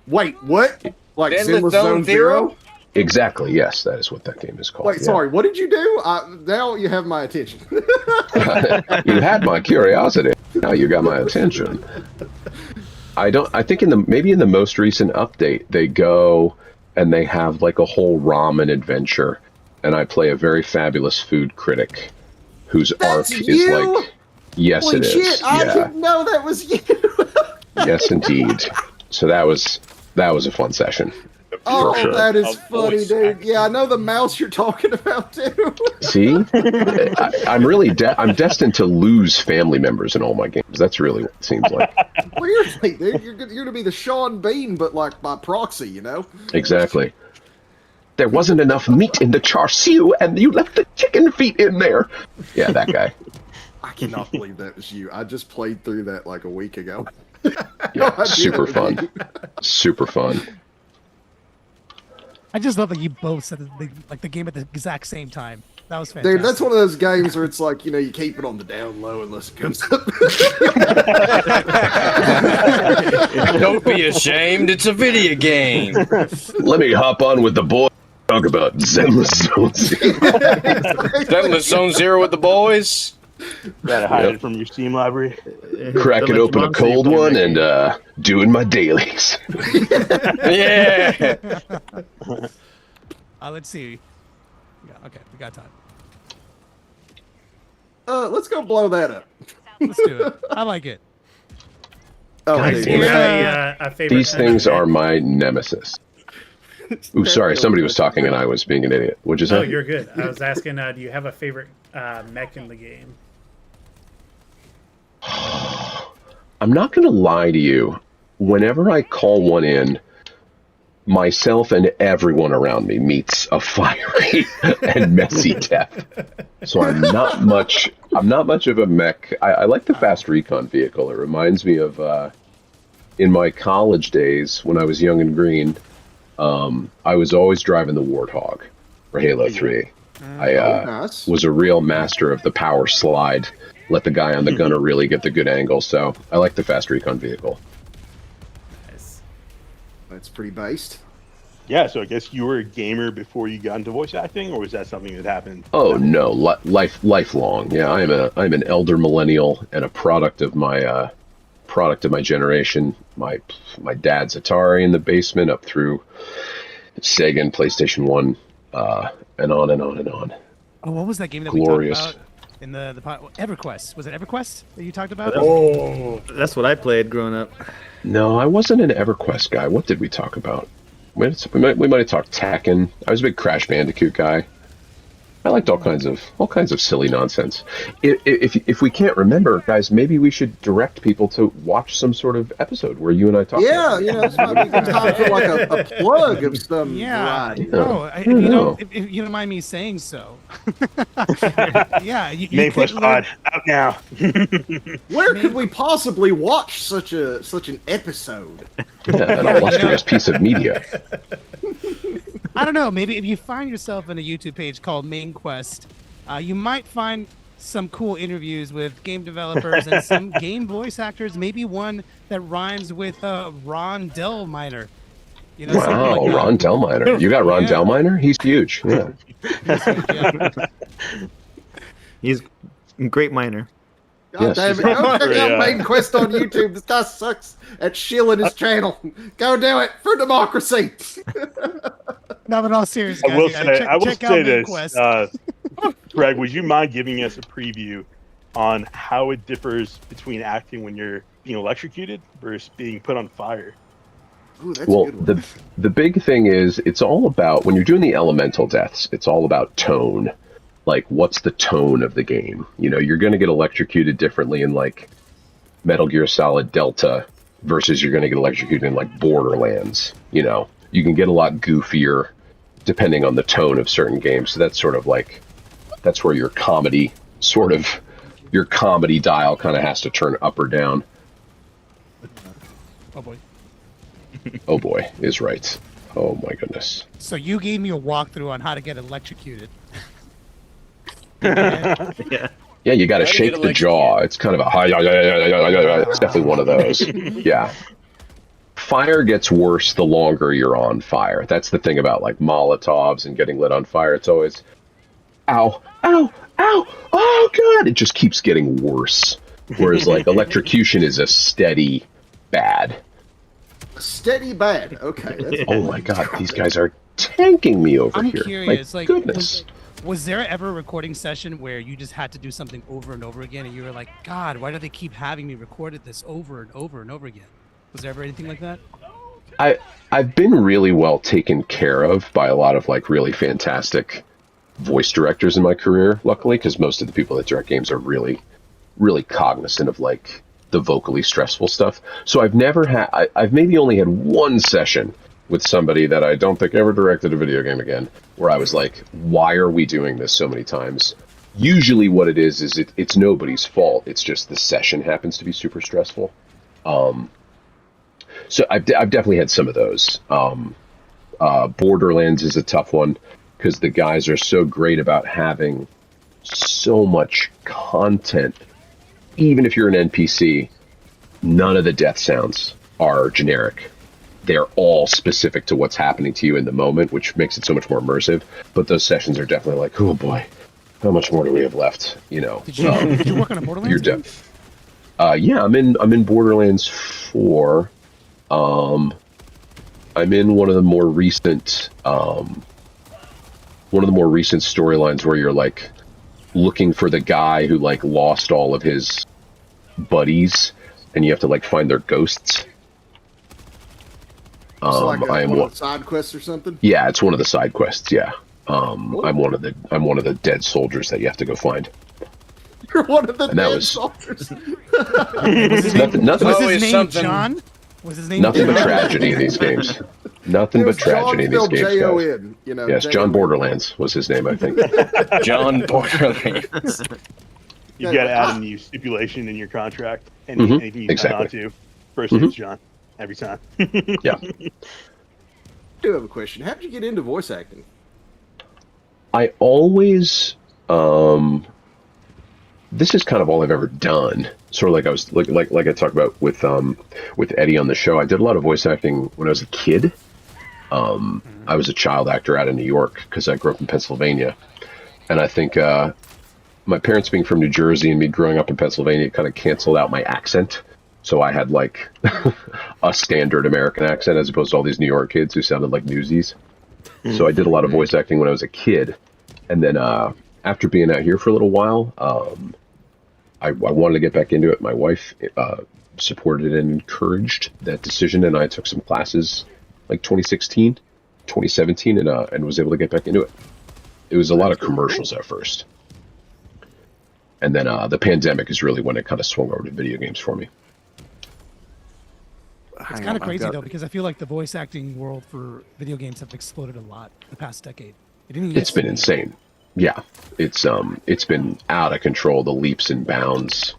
Wait, what? Like Endless Zenless Zone Zone Zero? Exactly, yes, that is what that game is called. Wait, yeah. sorry, what did you do? Now you have my attention. You had my curiosity. Now you got my attention. I think maybe in the most recent update, they go and they have like a whole ramen adventure, and I play a very fabulous food critic whose That's arc is you? like, yes, Holy it is. shit, I Yeah, didn't know that was you. yes, indeed. So that was a fun session. Oh, sure. that is A funny, voice dude. acting. Yeah, I know the mouse you're talking about, too. See, I'm really I'm destined to lose family members in all my games. That's really what it seems like. Weirdly, dude, you're going to be the Sean Bean, but like by proxy, you know? Exactly. There wasn't enough meat in the char siu, and you left the chicken feet in there. Yeah, that guy. I cannot believe that was you. I just played through that like a week ago. Yeah, idea super that was fun. you. Super fun. I just love that you both said the game at the exact same time. That was fantastic. Dude, that's one of those games where it's like, you know, you keep it on the down low unless it comes up. Don't be ashamed. It's a video game. Let me hop on with the boy. Talk about Zenless Zone Zero. Zenless Zone Zero with the boys. Gotta hide it from your Steam library. Cracking open a cold one and doing my dailies. Yeah. Let's see. Yeah, okay, we got time. Let's go blow that up. Let's do it. I like it. Oh, God dude, damn it. A favorite These things are my nemesis. Ooh, sorry, somebody was talking and I was being an idiot. What'd you say? No, you're good. I was asking, do you have a favorite mech in the game? I'm not going to lie to you. Whenever I call one in, myself and everyone around me meets a fiery and messy death. So I'm not much of a mech. I like the fast recon vehicle. It reminds me of in my college days when I was young and green. I was always driving the Warthog for Halo 3. I nice. was a real master of the power slide. Let the guy on the gunner really get the good angle. So I like the fast recon vehicle. Nice. That's pretty based. Yeah, so I guess you were a gamer before you got into voice acting, or was that something that happened? Oh no, lifelong. Yeah, I'm an elder millennial and a product of my product of my generation. My dad's Atari in the basement, up through Sega and PlayStation 1, and on and on and on. Oh, what was that game that Glorious. we talked about in the EverQuest? Was it EverQuest that you talked about? Oh, that's what I played growing up. No, I wasn't an EverQuest guy. What did we talk about? We might have talked Tekken. I was a big Crash Bandicoot guy. I liked all kinds of silly nonsense. If we can't remember, guys, maybe we should direct people to watch some sort of episode where you and I talk. Yeah, this might be a good time for like a plug of some variety. If you don't mind me saying so. Yeah, Mainquest Pod out now. Where could we possibly watch such an episode? Yeah, an illustrious piece of media. I don't know. Maybe if you find yourself in a YouTube page called Mainquest, you might find some cool interviews with game developers and some game voice actors. Maybe one that rhymes with Ron Delminer. Wow, like Ron Delminer. You got Ron Delminer? He's huge. Yeah. He's a great miner. God damn it. Go check out Mainquest on YouTube. This guy sucks at shilling his channel. Go do it for democracy. No, but all serious, I guys. will say this. Mainquest. Greg, would you mind giving us a preview on how it differs between acting when you're being electrocuted versus being put on fire? Ooh, that's Well, a good one. the big thing is, it's all about, when you're doing the elemental deaths, it's all about tone. Like, what's the tone of the game? You're going to get electrocuted differently in, like, Metal Gear Solid Delta versus you're going to get electrocuted in, like, Borderlands. You can get a lot goofier depending on the tone of certain games. So that's sort of like, that's where your comedy dial kind of has to turn up or down. Oh, boy. Oh, boy, is right. Oh, my goodness. So you gave me a walkthrough on how to get electrocuted. Yeah, you got to shake the jaw. It's kind of it's definitely one of those. Yeah. Fire gets worse the longer you're on fire. That's the thing about like Molotovs and getting lit on fire. It's always, ow, ow, ow, oh god! It just keeps getting worse. Whereas like electrocution is a steady bad. Steady bad. Okay. Oh my god, these guys are tanking me over I'm here. curious, My like, goodness. Was there ever a recording session where you just had to do something over and over again and you were like, God, why do they keep having me record this over and over and over again? Was there ever anything like that? I've been really well taken care of by a lot of like really fantastic voice directors in my career, luckily, because most of the people that direct games are really, really cognizant of like the vocally stressful stuff. So I've never had, I've maybe only had one session with somebody that I don't think ever directed a video game again, where I was like, why are we doing this so many times? Usually what it is it's nobody's fault. It's just the session happens to be super stressful. So I've definitely had some of those. Borderlands is a tough one because the guys are so great about having so much content. Even if you're an NPC, none of the death sounds are generic. They're all specific to what's happening to you in the moment, which makes it so much more immersive. But those sessions are definitely like, oh boy, how much more do we have left? Did you work on a Borderlands game? Yeah, I'm in Borderlands 4. I'm in one of the more recent storylines where you're like looking for the guy who like lost all of his buddies, and you have to like find their ghosts. So like I'm one of the side quests or something? Yeah, it's one of the side quests. Yeah, I'm one of the dead soldiers that you have to go find. You're one of the dead soldiers. Nothing. Was his name John? Was his name Nothing John? but tragedy in these games. Nothing but tragedy in these games, guys. Jon, Yes, John Borderlands was his name, I think. John Borderlands. You've got to add a new stipulation in your contract, and anything you sign on to. First name's John, every time. Yeah. I do have a question. How did you get into voice acting? I always, this is kind of all I've ever done. Sort of like I was like I talked about with Eddie on the show. I did a lot of voice acting when I was a kid. I was a child actor out of New York because I grew up in Pennsylvania, and I think my parents being from New Jersey and me growing up in Pennsylvania kind of canceled out my accent So I had like a standard American accent as opposed to all these New York kids who sounded like newsies. So I did a lot of voice acting when I was a kid. And then after being out here for a little while, I wanted to get back into it. My wife supported and encouraged that decision, and I took some classes like 2016, 2017, and was able to get back into it. It was a lot of commercials at first. And then the pandemic is really when it kind of swung over to video games for me. It's kind of crazy though, because I feel like the voice acting world for video games have exploded a lot the past decade. It's been insane. Yeah, it's been out of control. The leaps and bounds,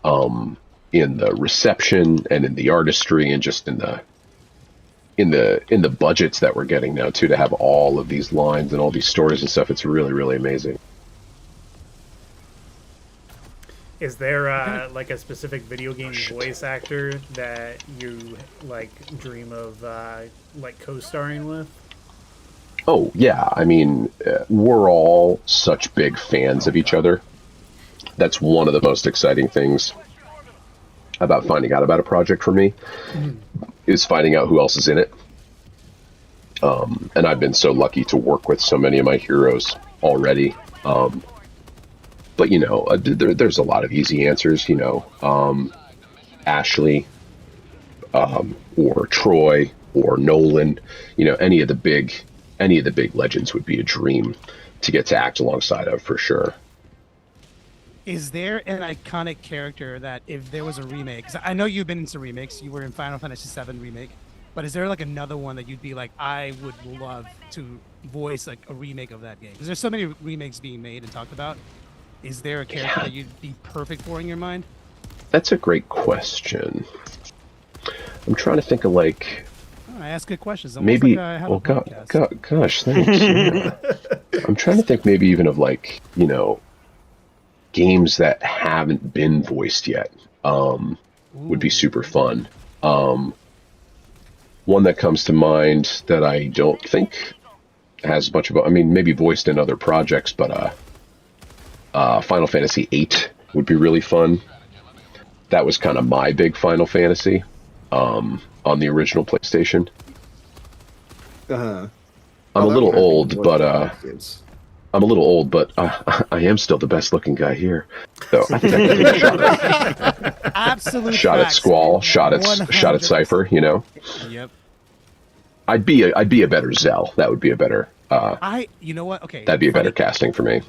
in the reception and in the artistry and just in the budgets that we're getting now too, to have all of these lines and all these stories and stuff. It's really, really amazing. Is there like a specific video game voice actor that you like dream of like co-starring with? Oh yeah, I mean, we're all such big fans of each other. That's one of the most exciting things about finding out about a project for me, is finding out who else is in it. And I've been so lucky to work with so many of my heroes already. But you know, there's a lot of easy answers. You know, Ashley, or Troy, or Nolan. You know, any of the big legends would be a dream to get to act alongside of, for sure. Is there an iconic character that if there was a remake, because I know you've been into remakes, you were in Final Fantasy VII remake, but is there like another one that you'd be like, I would love to voice like a remake of that game? Because there's so many remakes being made and talked about. Is there a character that you'd be perfect for in your mind? That's a great question. I'm trying to think of like... I ask good questions. Maybe, like I have well, gosh, thanks. Yeah. I'm trying to think maybe even of like, you know, games that haven't been voiced yet, would be super fun. One that comes to mind that I don't think has much of a, I mean, maybe voiced in other projects, but Final Fantasy VIII would be really fun. That was kind of my big Final Fantasy, on the original PlayStation. I'm a little old, but I am still the best looking guy here. So I think I can take a shot at absolute shot at Squall, shot at Cypher. You know. Yep. I'd be a better Zell. That would be a better. You know what? Okay. That'd be a better casting for me.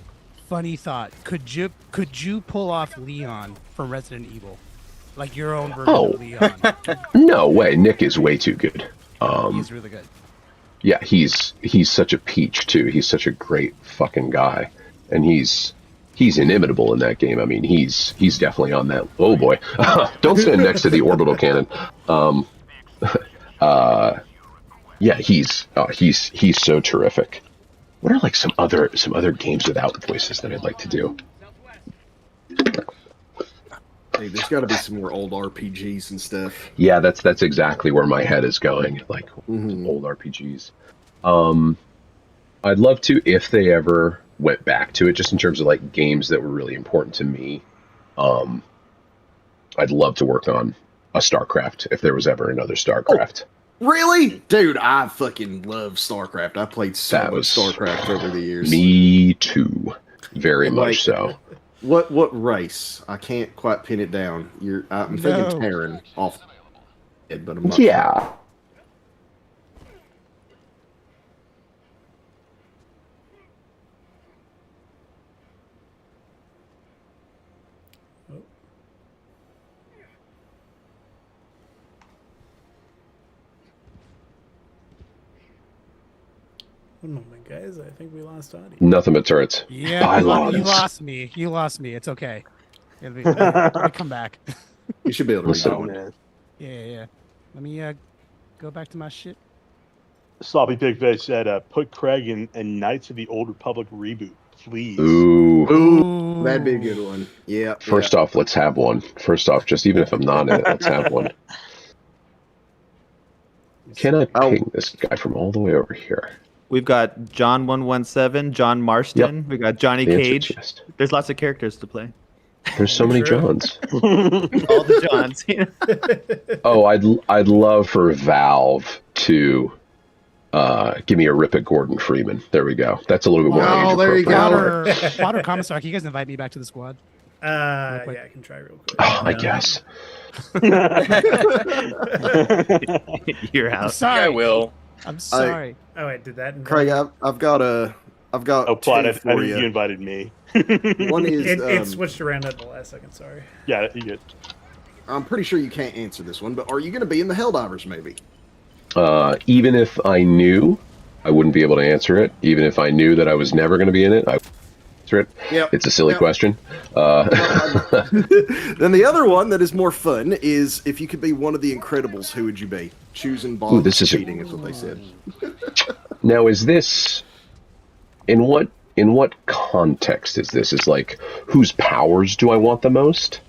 Funny thought. Could you pull off Leon from Resident Evil, like your own version of Leon? No way. Nick is way too good. He's really good. Yeah, he's such a peach too. He's such a great fucking guy, and he's inimitable in that game. I mean, he's definitely on that. Oh boy, don't stand next to the orbital cannon. Yeah, he's so terrific. What are like some other games without voices that I'd like to do? Hey, there's got to be some more old RPGs and stuff. Yeah, that's exactly where my head is going. Like old RPGs. I'd love to, if they ever went back to it, just in terms of like games that were really important to me. I'd love to work on a StarCraft if there was ever another StarCraft. Oh, really? Dude, I fucking love StarCraft. I played so much StarCraft over the years. Me too. Very much so. What race? I can't quite pin it down. I'm thinking Terran off the head, but I'm not sure. One moment, guys. I think we lost audio. Nothing but turrets. Yeah, you lost me. You lost me. It's okay. Let me come back. You should be able to resolve it. Yeah. Let me go back to my shit. Sloppy Pigface said, put Craig in Knights of the Old Republic reboot, please. Ooh, that'd be a good one. Yeah. First off, let's have one. First off, just even if I'm not in it, let's have one. Can I ping this guy from all the way over here? We've got John 117, John Marston. Yep. We got Johnny Cage. There's lots of characters to play. There's so many True. Johns. All the Johns. Oh, I'd love for Valve to give me a rip at Gordon Freeman. There we go. That's a little bit more age there you appropriate. go. Potter Commissar, can you guys invite me back to the squad? Yeah, I can try real quick. Oh, I guess. You're I'm out. sorry. I will. I'm sorry. Oh, wait, did that? Craig, I've got Oh, Plot, two I for think you you. invited me. One is It switched around at the last second. Sorry. Yeah, you good. I'm pretty sure you can't answer this one, but are you going to be in the Helldivers movie? Even if I knew, I wouldn't be able to answer it. Even if I knew that I was never going to be in it, I would answer it. Yep. It's a silly Yep. question. Then the other one that is more fun is if you could be one of the Incredibles, who would you be? Choosing Bob. Ooh, this is cheating is what they said. Now, is this in what context is this? Is like whose powers do I want the most?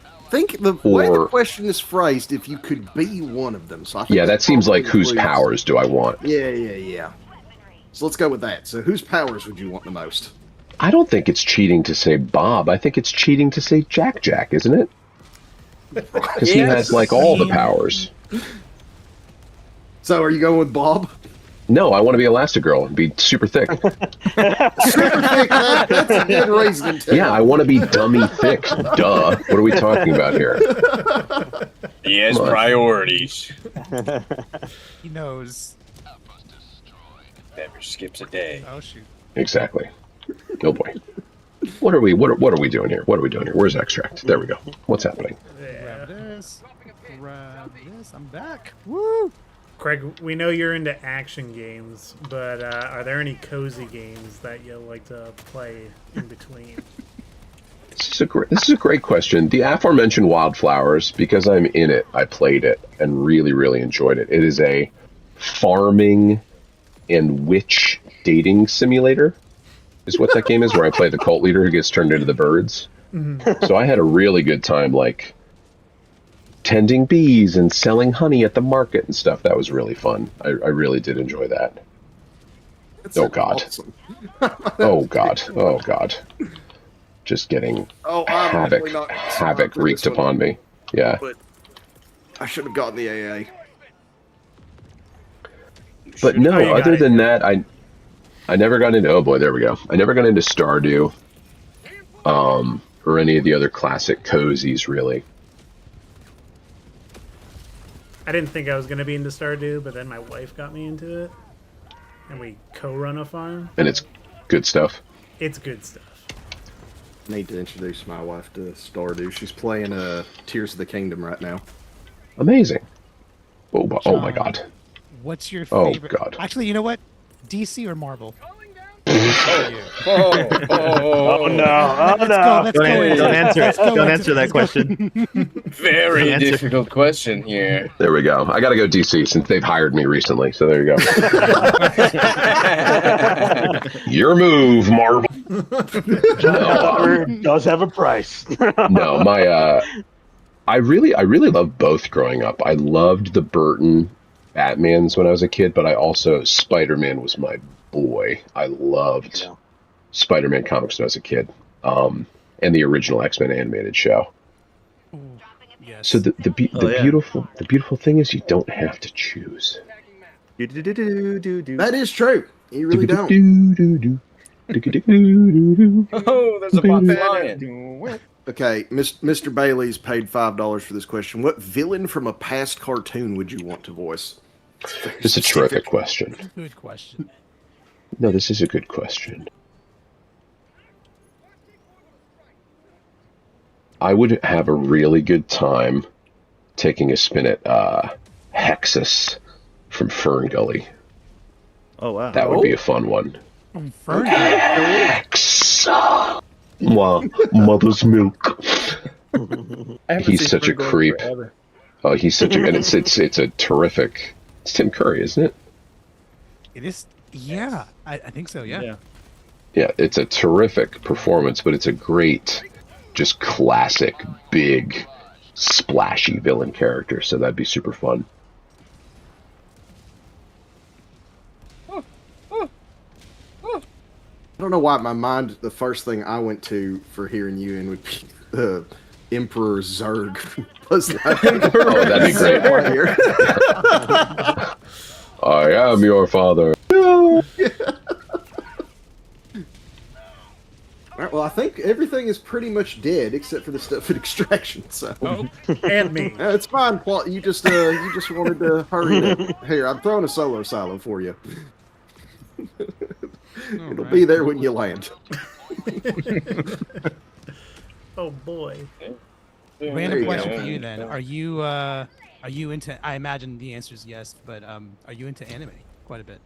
I think the way the Or- question is phrased, if you could be one of them. So I think Yeah, that seems like probably whose includes- powers do I want? Yeah. So let's go with that. So whose powers would you want the most? I don't think it's cheating to say Bob. I think it's cheating to say Jack, isn't it? Because he has like all the powers. So are you going with Bob? No, I want to be Elastigirl and be super thick. Super thick, that's a good reason too. Yeah, I want to be dummy thick. Duh. What are we talking about here? He has Come on. priorities. He knows. Never skips a day. Oh shoot. Exactly. Oh boy. What are we doing here? What are we doing here? Where's extract? There we go. What's happening? Grab this. Grab this. I'm back. Woo! Craig, we know you're into action games, but are there any cozy games that you like to play in between? This is a great question. The aforementioned Wildflowers, because I'm in it, I played it and really, really enjoyed it. It is a farming and witch dating simulator, is what that game is, where I play the cult leader who gets turned into the birds. So I had a really good time, like tending bees and selling honey at the market and stuff. That was really fun. I really did enjoy that. Oh god. Awesome. Oh god. Oh god. Just getting Oh, I'm havoc definitely not havoc for wreaked this one, upon me. Yeah. But I should have gotten the AA. But no, Oh, you got other it. than that, I never got into, oh boy, there we go. I never got into Stardew, or any of the other classic cozies, really. I didn't think I was going to be into Stardew, but then my wife got me into it, and we co-run a farm. And it's good stuff. It's good stuff. Need to introduce my wife to Stardew. She's playing Tears of the Kingdom right now. Amazing. Oh my god. What's your Oh, favorite? God. Actually, you know what? DC or Marvel? Oh no! Let's go. Let's Don't, go. into don't it. answer Let's it. go Don't into answer it. that Let's go. question. Very Answer. difficult question here. There we go. I gotta go DC since they've hired me recently, so there you go. Your move, Marvel. Helldiver does have a price. No, I really loved both growing up. I loved the Burton Batmans when I was a kid, but I also Spider-Man was my boy. I loved Spider-Man comics when I was a kid, and the original X-Men animated show. Ooh, yes. So the yeah. beautiful thing is you don't have to choose. That is true. You really don't. Oh, there's a bot flying. Okay, Mr. Bailey's paid $5 for this question. What villain from a past cartoon would you want to voice? This is a terrific question. Good question. No, this is a good question. I would have a really good time taking a spin at Hexus from Fern Gully. Oh wow. That would be a fun one. Fern. Hexa! Wow, mother's milk. He's such a creep. Oh, he's such a, and it's a terrific. It's Tim Curry, isn't it? It is. Yeah, I think so. Yeah. Yeah, it's a terrific performance, but it's a great, just classic, big, splashy villain character. So that'd be super fun. I don't don't know why my mind, the first thing I went to for hearing you in would be the Emperor Zurg. Oh, that'd be great. I am your father. All right, well, I think everything is pretty much dead except for the stuff at Extraction. So, and me. It's fine. Plot. You just wanted to hurry it. Here, I'm throwing a solar silo for you. It'll be there when you land. Oh boy. Random question for you then. Are you into, I imagine the answer is yes, but are you into anime quite a bit?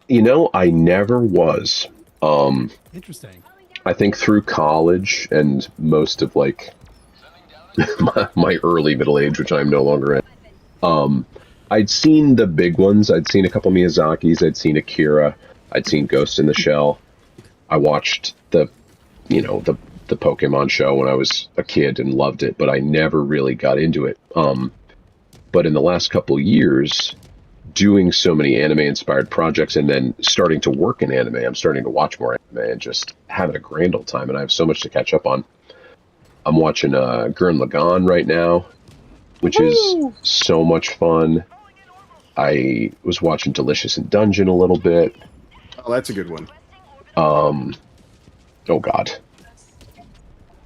You know, I never was. Interesting. I think through college and most of like my early middle age, which I'm no longer in, I'd seen the big ones. I'd seen a couple Miyazaki's. I'd seen Akira. I'd seen Ghost in the Shell. I watched the Pokemon show when I was a kid and loved it, but I never really got into it. But in the last couple of years, doing so many anime-inspired projects and then starting to work in anime, I'm starting to watch more anime and just having a grand old time, and I have so much to catch up on. I'm watching Gurren Lagann right now, which is so much fun. I was watching Delicious in Dungeon a little bit. Oh, that's a good one. Oh God.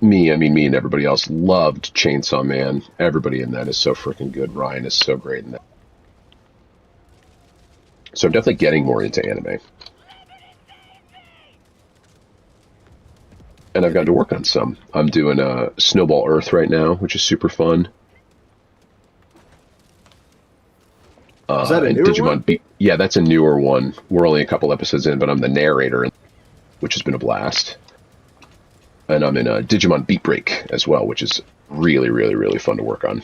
Me and everybody else loved Chainsaw Man. Everybody in that is so freaking good. Ryan is so great in that. So I'm definitely getting more into anime. And I've got to work on some. I'm doing Snowball Earth right now, which is super fun. Is that a newer one? Yeah, that's a newer one. We're only a couple episodes in, but I'm the narrator, which has been a blast. And I'm in Digimon Beat Break as well, which is really, really, really fun to work on.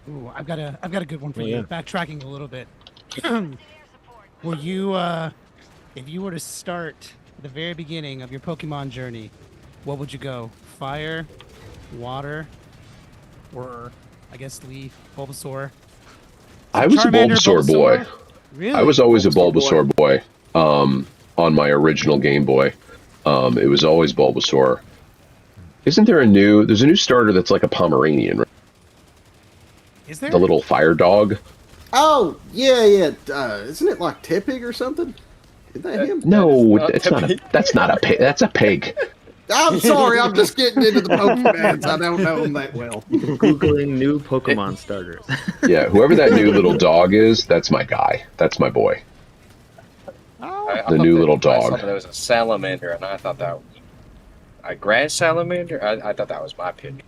Ooh, I've got a good one for you. Backtracking a little bit. Were you, if you were to start at the very beginning of your Pokemon journey, what would you go? Fire, water, or I guess leaf, Bulbasaur? I was Charmander, a Bulbasaur boy. Really? I was always a Bulbasaur boy. On my original Game Boy, it was always Bulbasaur. Isn't there there's a new starter that's like a Pomeranian, right? Is there? The little fire dog? Oh, yeah. Isn't it like Tepig or something? Is that him? No, it's not. That's not a pig. That's a pig. I'm sorry, I'm just getting into the Pokemons. I don't know them that well. Googling new Pokemon starters. Yeah, whoever that new little dog is, that's my guy. That's my boy. The new little dog. I thought there was a salamander, and I thought that was a grass salamander. I thought that was my opinion.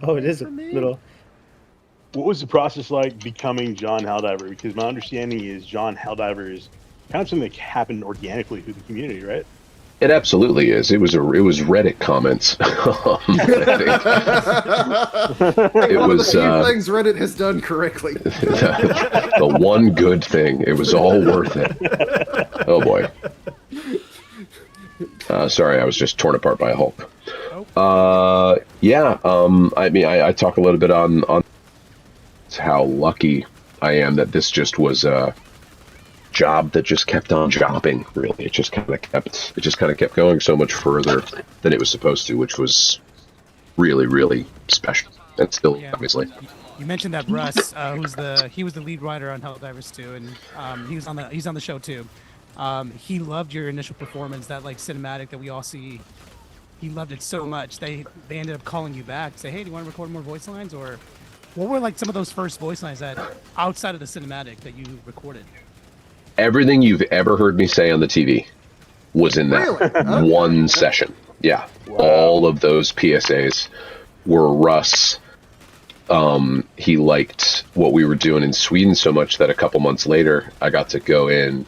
Oh, it is a little. What was the process like becoming John Helldiver? Because my understanding is John Helldiver is kind of something that happened organically through the community, right? It absolutely is. It was Reddit comments. It was things Reddit has done correctly. The one good thing. It was all worth it. Oh boy. Sorry, I was just torn apart by a Hulk. Yeah. I mean, I talk a little bit on how lucky I am that this just was a job that just kept on jobbing. Really, it just kind of kept going so much further than it was supposed to, which was really, really special. And still, obviously. You mentioned that Russ, he was the lead writer on Helldivers 2, and he's on the show too. He loved your initial performance, that like cinematic that we all see. He loved it so much they ended up calling you back to say, hey, do you want to record more voice lines? Or what were like some of those first voice lines that outside of the cinematic that you recorded? Everything you've ever heard me say on the TV was in that one session. Yeah. Wow. All of those PSAs were Russ. He liked what we were doing in Sweden so much that a couple months later, I got to go in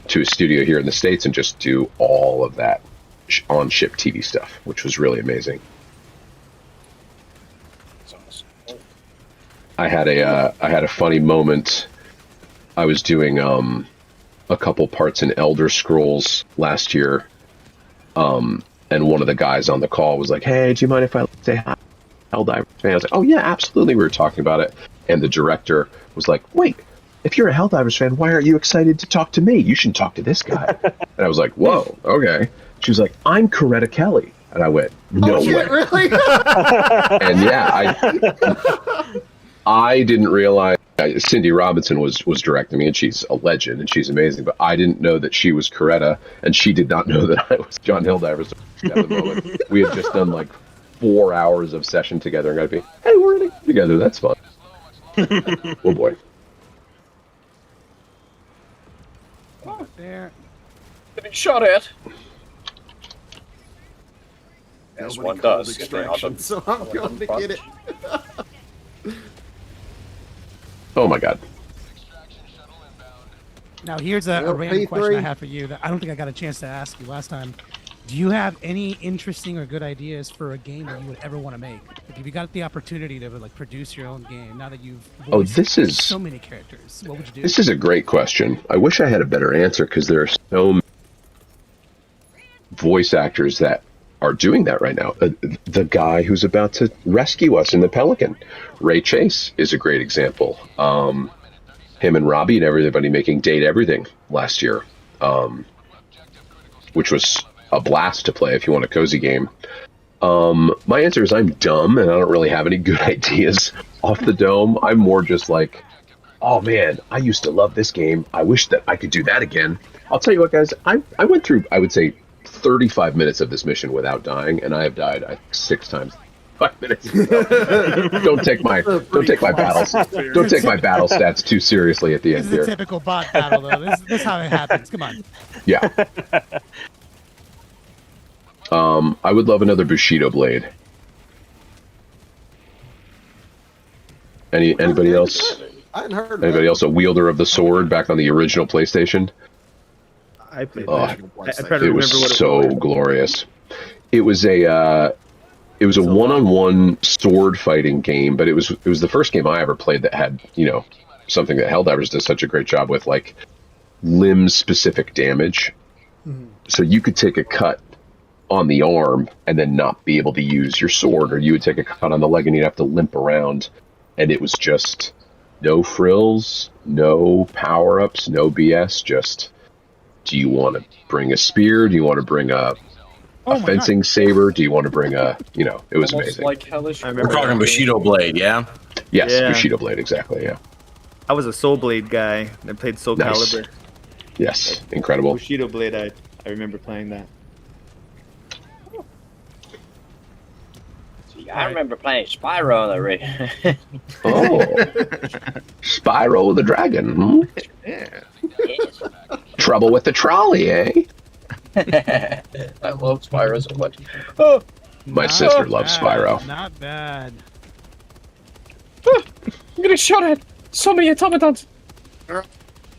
to a studio here in the States and just do all of that on-ship TV stuff, which was really amazing. I had a funny moment. I was doing a couple parts in Elder Scrolls last year, and one of the guys on the call was like, "Hey, do you mind if I say hi, Helldiver fan?" I was like, "Oh yeah, absolutely." We were talking about it, and the director was like, "Wait, if you're a Helldivers fan, why aren't you excited to talk to me? You should talk to this guy. And I was like, whoa, okay. She was like, I'm Coretta Kelly. And I went, no way. Really? And yeah, I didn't realize Cindy Robinson was directing me, and she's a legend and she's amazing, but I didn't know that she was Coretta, and she did not know that I was John Helldivers at the moment. We had just done like 4 hours of session together and got to be, hey, we're gonna get together. That's fun. Oh boy. There. Getting shot at. As Nobody one called does. extraction, so I'm going to get it. Oh my god. Now here's a Well, random P3. question I have for you that I don't think I got a chance to ask you last time. Do you have any interesting or good ideas for a game that you would ever want to make? Like, if you got the opportunity to like produce your own game, now that you've voiced so many characters, what would you do? This is a great question. I wish I had a better answer because there are so many voice actors that are doing that right now. The guy who's about to rescue us in the Pelican, Ray Chase, is a great example. Him and Robbie and everybody making Date Everything last year, which was a blast to play if you want a cozy game. My answer is I'm dumb and I don't really have any good ideas off the dome. I'm more just like, oh man, I used to love this game. I wish that I could do that again. I'll tell you what, guys, I went through, I would say, 35 minutes of this mission without dying, and I have died, I think, 6 times. 5 minutes. Don't take my battle stats too seriously at the end This is here. a typical bot battle, though. This is how it happens. Come on. Yeah. I would love another Bushido blade. Anybody else? I hadn't heard. Anybody else a wielder of the sword back on the original PlayStation? I played Oh, that. I try to it remember was what it so was. glorious. It was a one-on-one sword fighting game, but it was the first game I ever played that had, something that Helldivers does such a great job with, like limb specific damage. So you could take a cut on the arm and then not be able to use your sword, or you would take a cut on the leg and you'd have to limp around, and it was just no frills, no power-ups, no BS, just, do you want to bring a spear? Do you want to bring a fencing saber? Do you want to bring a, it was Almost amazing. like hellish. I remember We're talking Bushido Blade, yeah? Yes, Yeah. Bushido Blade, exactly, yeah. I was a Soul Blade guy that played Soul Nice. Calibur. Yes, incredible. Bushido Blade, I remember playing that. I remember playing Spyro the Ring. Oh, Spyro the Dragon. Hmm? Yeah. Trouble with the trolley, eh? I love Spyro so much. Oh, My Not sister loves bad, Spyro. Not bad. I'm getting shot at. So many automatons.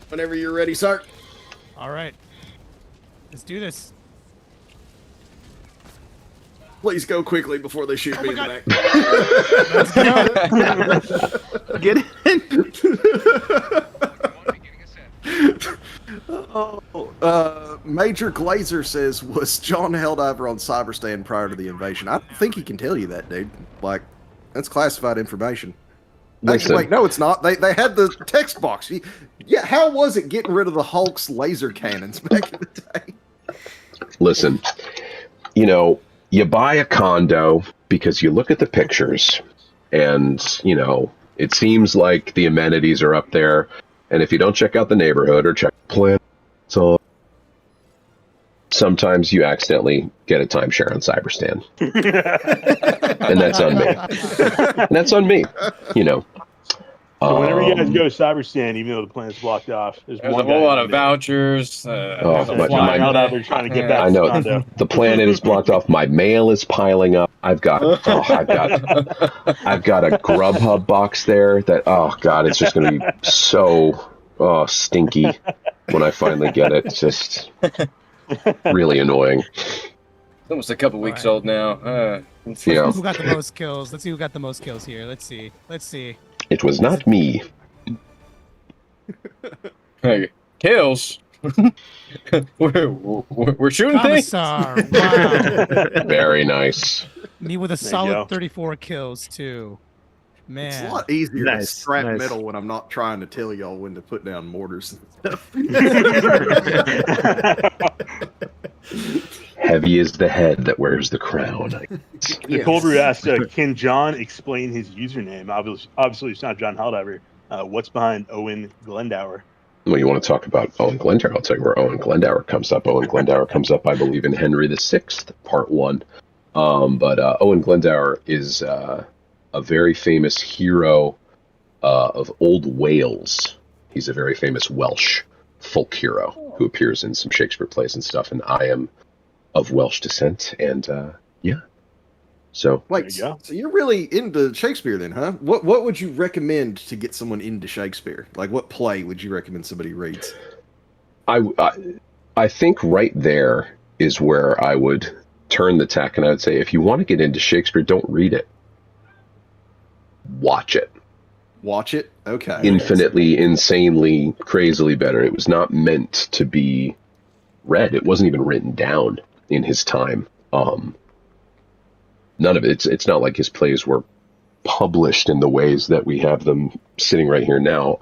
Whenever you're ready, sir. All right. Let's do this. Please go quickly before they shoot me in the back. Get in. Major Glazer says, was John Helldiver on Cyberstand prior to the invasion? I don't think he can tell you that, dude. Like, that's classified information. Actually, Listen. wait, no, it's not. They had the text box. Yeah, how was it getting rid of the Hulk's laser cannons back in the day? Listen, you buy a condo because you look at the pictures and, it seems like the amenities are up there. And if you don't check out the neighborhood or check the plan, so sometimes you accidentally get a timeshare on Cyberstan. And that's on me. And that's on me, So whenever you guys go to Cyberstan, even though the planet's blocked off, there's There's a one whole guy lot in of there. vouchers. There's a my- flying out there trying to get back I to know the condo. the planet is blocked off. My mail is piling up. I've got a Grubhub box there that, oh God, it's just going to be so stinky when I finally get it. It's just really annoying. It's almost a couple weeks Alright. old now. Yeah, Who got the most kills? Let's see who got the most kills here. Let's see. it was not me. Hey, kills. we're shooting things. Commissar. Wow. Very nice. Me with a There you go. solid 34 kills too. Man. It's a lot easier to Nice, scrap nice. metal when I'm not trying to tell y'all when to put down mortars and stuff. Heavy is the head that wears the crown. The Cold Brew asked, can John explain his username? Obviously, it's not John Helldiver. What's behind Owen Glendower? Well, you want to talk about Owen Glendower? I'll tell you where Owen Glendower comes up. Owen Glendower comes up, I believe, in Henry VI, Part 1. But Owen Glendower is a very famous hero of Old Wales. He's a very famous Welsh folk hero who appears in some Shakespeare plays and stuff, and I am of Welsh descent, and yeah. So Wait, so you're really into Shakespeare then, huh? What would you recommend to get someone into Shakespeare? Like, what play would you recommend somebody reads? I think right there is where I would turn the tack, and I would say, if you want to get into Shakespeare, don't read it. Watch it. Watch it? Okay. Infinitely, insanely, crazily better. It was not meant to be read. It wasn't even written down in his time. None of it. It's not like his plays were published in the ways that we have them sitting right here now.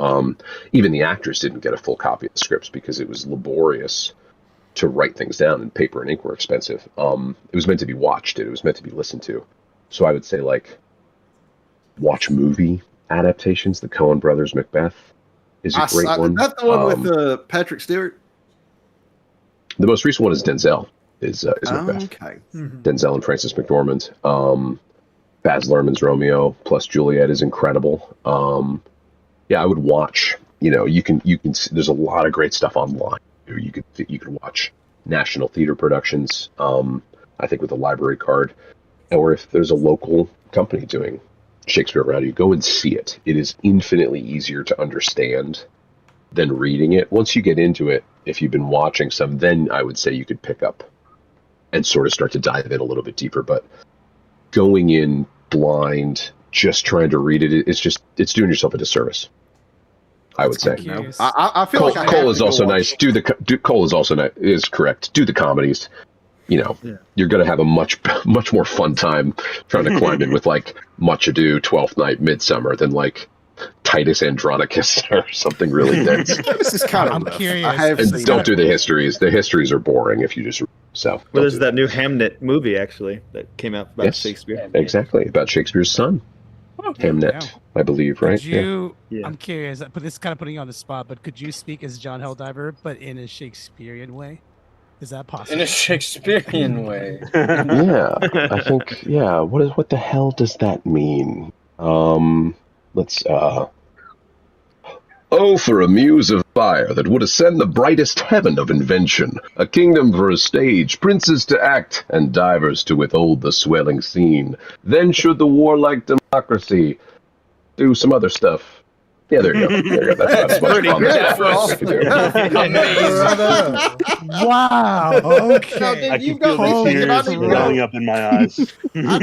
Even the actors didn't get a full copy of the scripts because it was laborious to write things down, and paper and ink were expensive. It was meant to be watched. It was meant to be listened to. So I would say, like, watch movie adaptations. The Coen Brothers Macbeth is a great one. Is that the one with Patrick Stewart? The most recent one is Denzel. Is Macbeth. Okay. Denzel and Frances McDormand. Baz Luhrmann's Romeo plus Juliet is incredible. Yeah, I would watch. You can. There's a lot of great stuff online. You could watch national theater productions. I think with a library card, or if there's a local company doing Shakespeare around you, go and see it. It is infinitely easier to understand than reading it. Once you get into it, if you've been watching some, then I would say you could pick up and sort of start to dive in a little bit deeper. But going in blind, just trying to read it, it's doing yourself a disservice, I would say. I feel like Cole is also nice. Cole is also nice. Is correct. Do the comedies. You're going to have a much more fun time trying to climb in with like Much Ado, Twelfth Night, Midsummer than like Titus Andronicus or something really dense. This is kind of. I'm curious. And don't do the histories. The histories are boring if you just so. Well, there's that new Hamnet movie actually that came out about Yes, Shakespeare. Exactly, about Shakespeare's son, Hamnet, I believe, right? I'm curious. But this is kind of putting you on the spot. But could you speak as John Helldiver, but in a Shakespearean way? Is that possible? In a Shakespearean way. Yeah, I think. Yeah, what the hell does that mean? Let's. Oh, for a muse of fire that would ascend the brightest heaven of invention, a kingdom for a stage, princes to act, and divers to withhold the swelling scene. Then should the warlike democracy do some other stuff. Yeah, there you go. That's pretty fun good. as I can do. Wow. Okay. I can feel the tears welling up in my eyes. I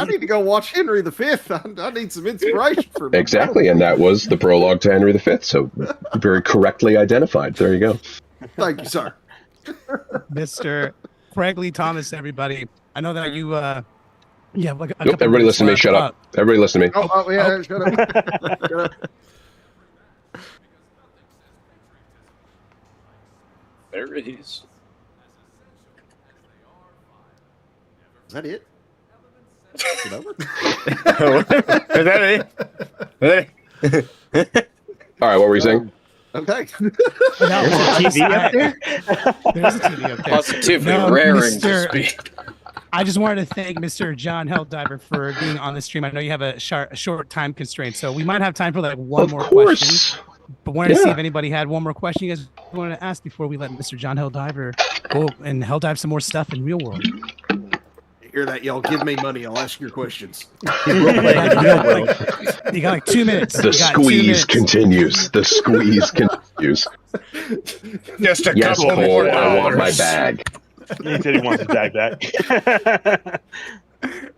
need to go watch Henry V. I need some inspiration for me. Exactly, and that was the prologue to Henry V. So very correctly identified. There you go. Thank you, sir. Mr. Craig Lee Thomas, everybody. I know that you like a Nope, couple everybody minutes listen to me. left. Shut up. Everybody listen to me. Oh yeah, shut up. Shut up. There it is. Is that it? Is it over? Is that it? All right, what were you saying? Okay. TV up there? There's a TV up there. Positively No, raring to Mr. speak. I just wanted to thank Mr. John Helldiver for being on the stream. I know you have a short time constraint, so we might have time for like one more question. But wanted to see if anybody had one more question you guys wanted to ask before we let Mr. John Helldiver go and Helldive some more stuff in real world. Hear that, y'all? Give me money. I'll ask your questions. You got like 2 minutes. The squeeze continues. The squeeze continues. Just a Yes, couple Cole, more I want my hours. bag. He said he wants his bag back.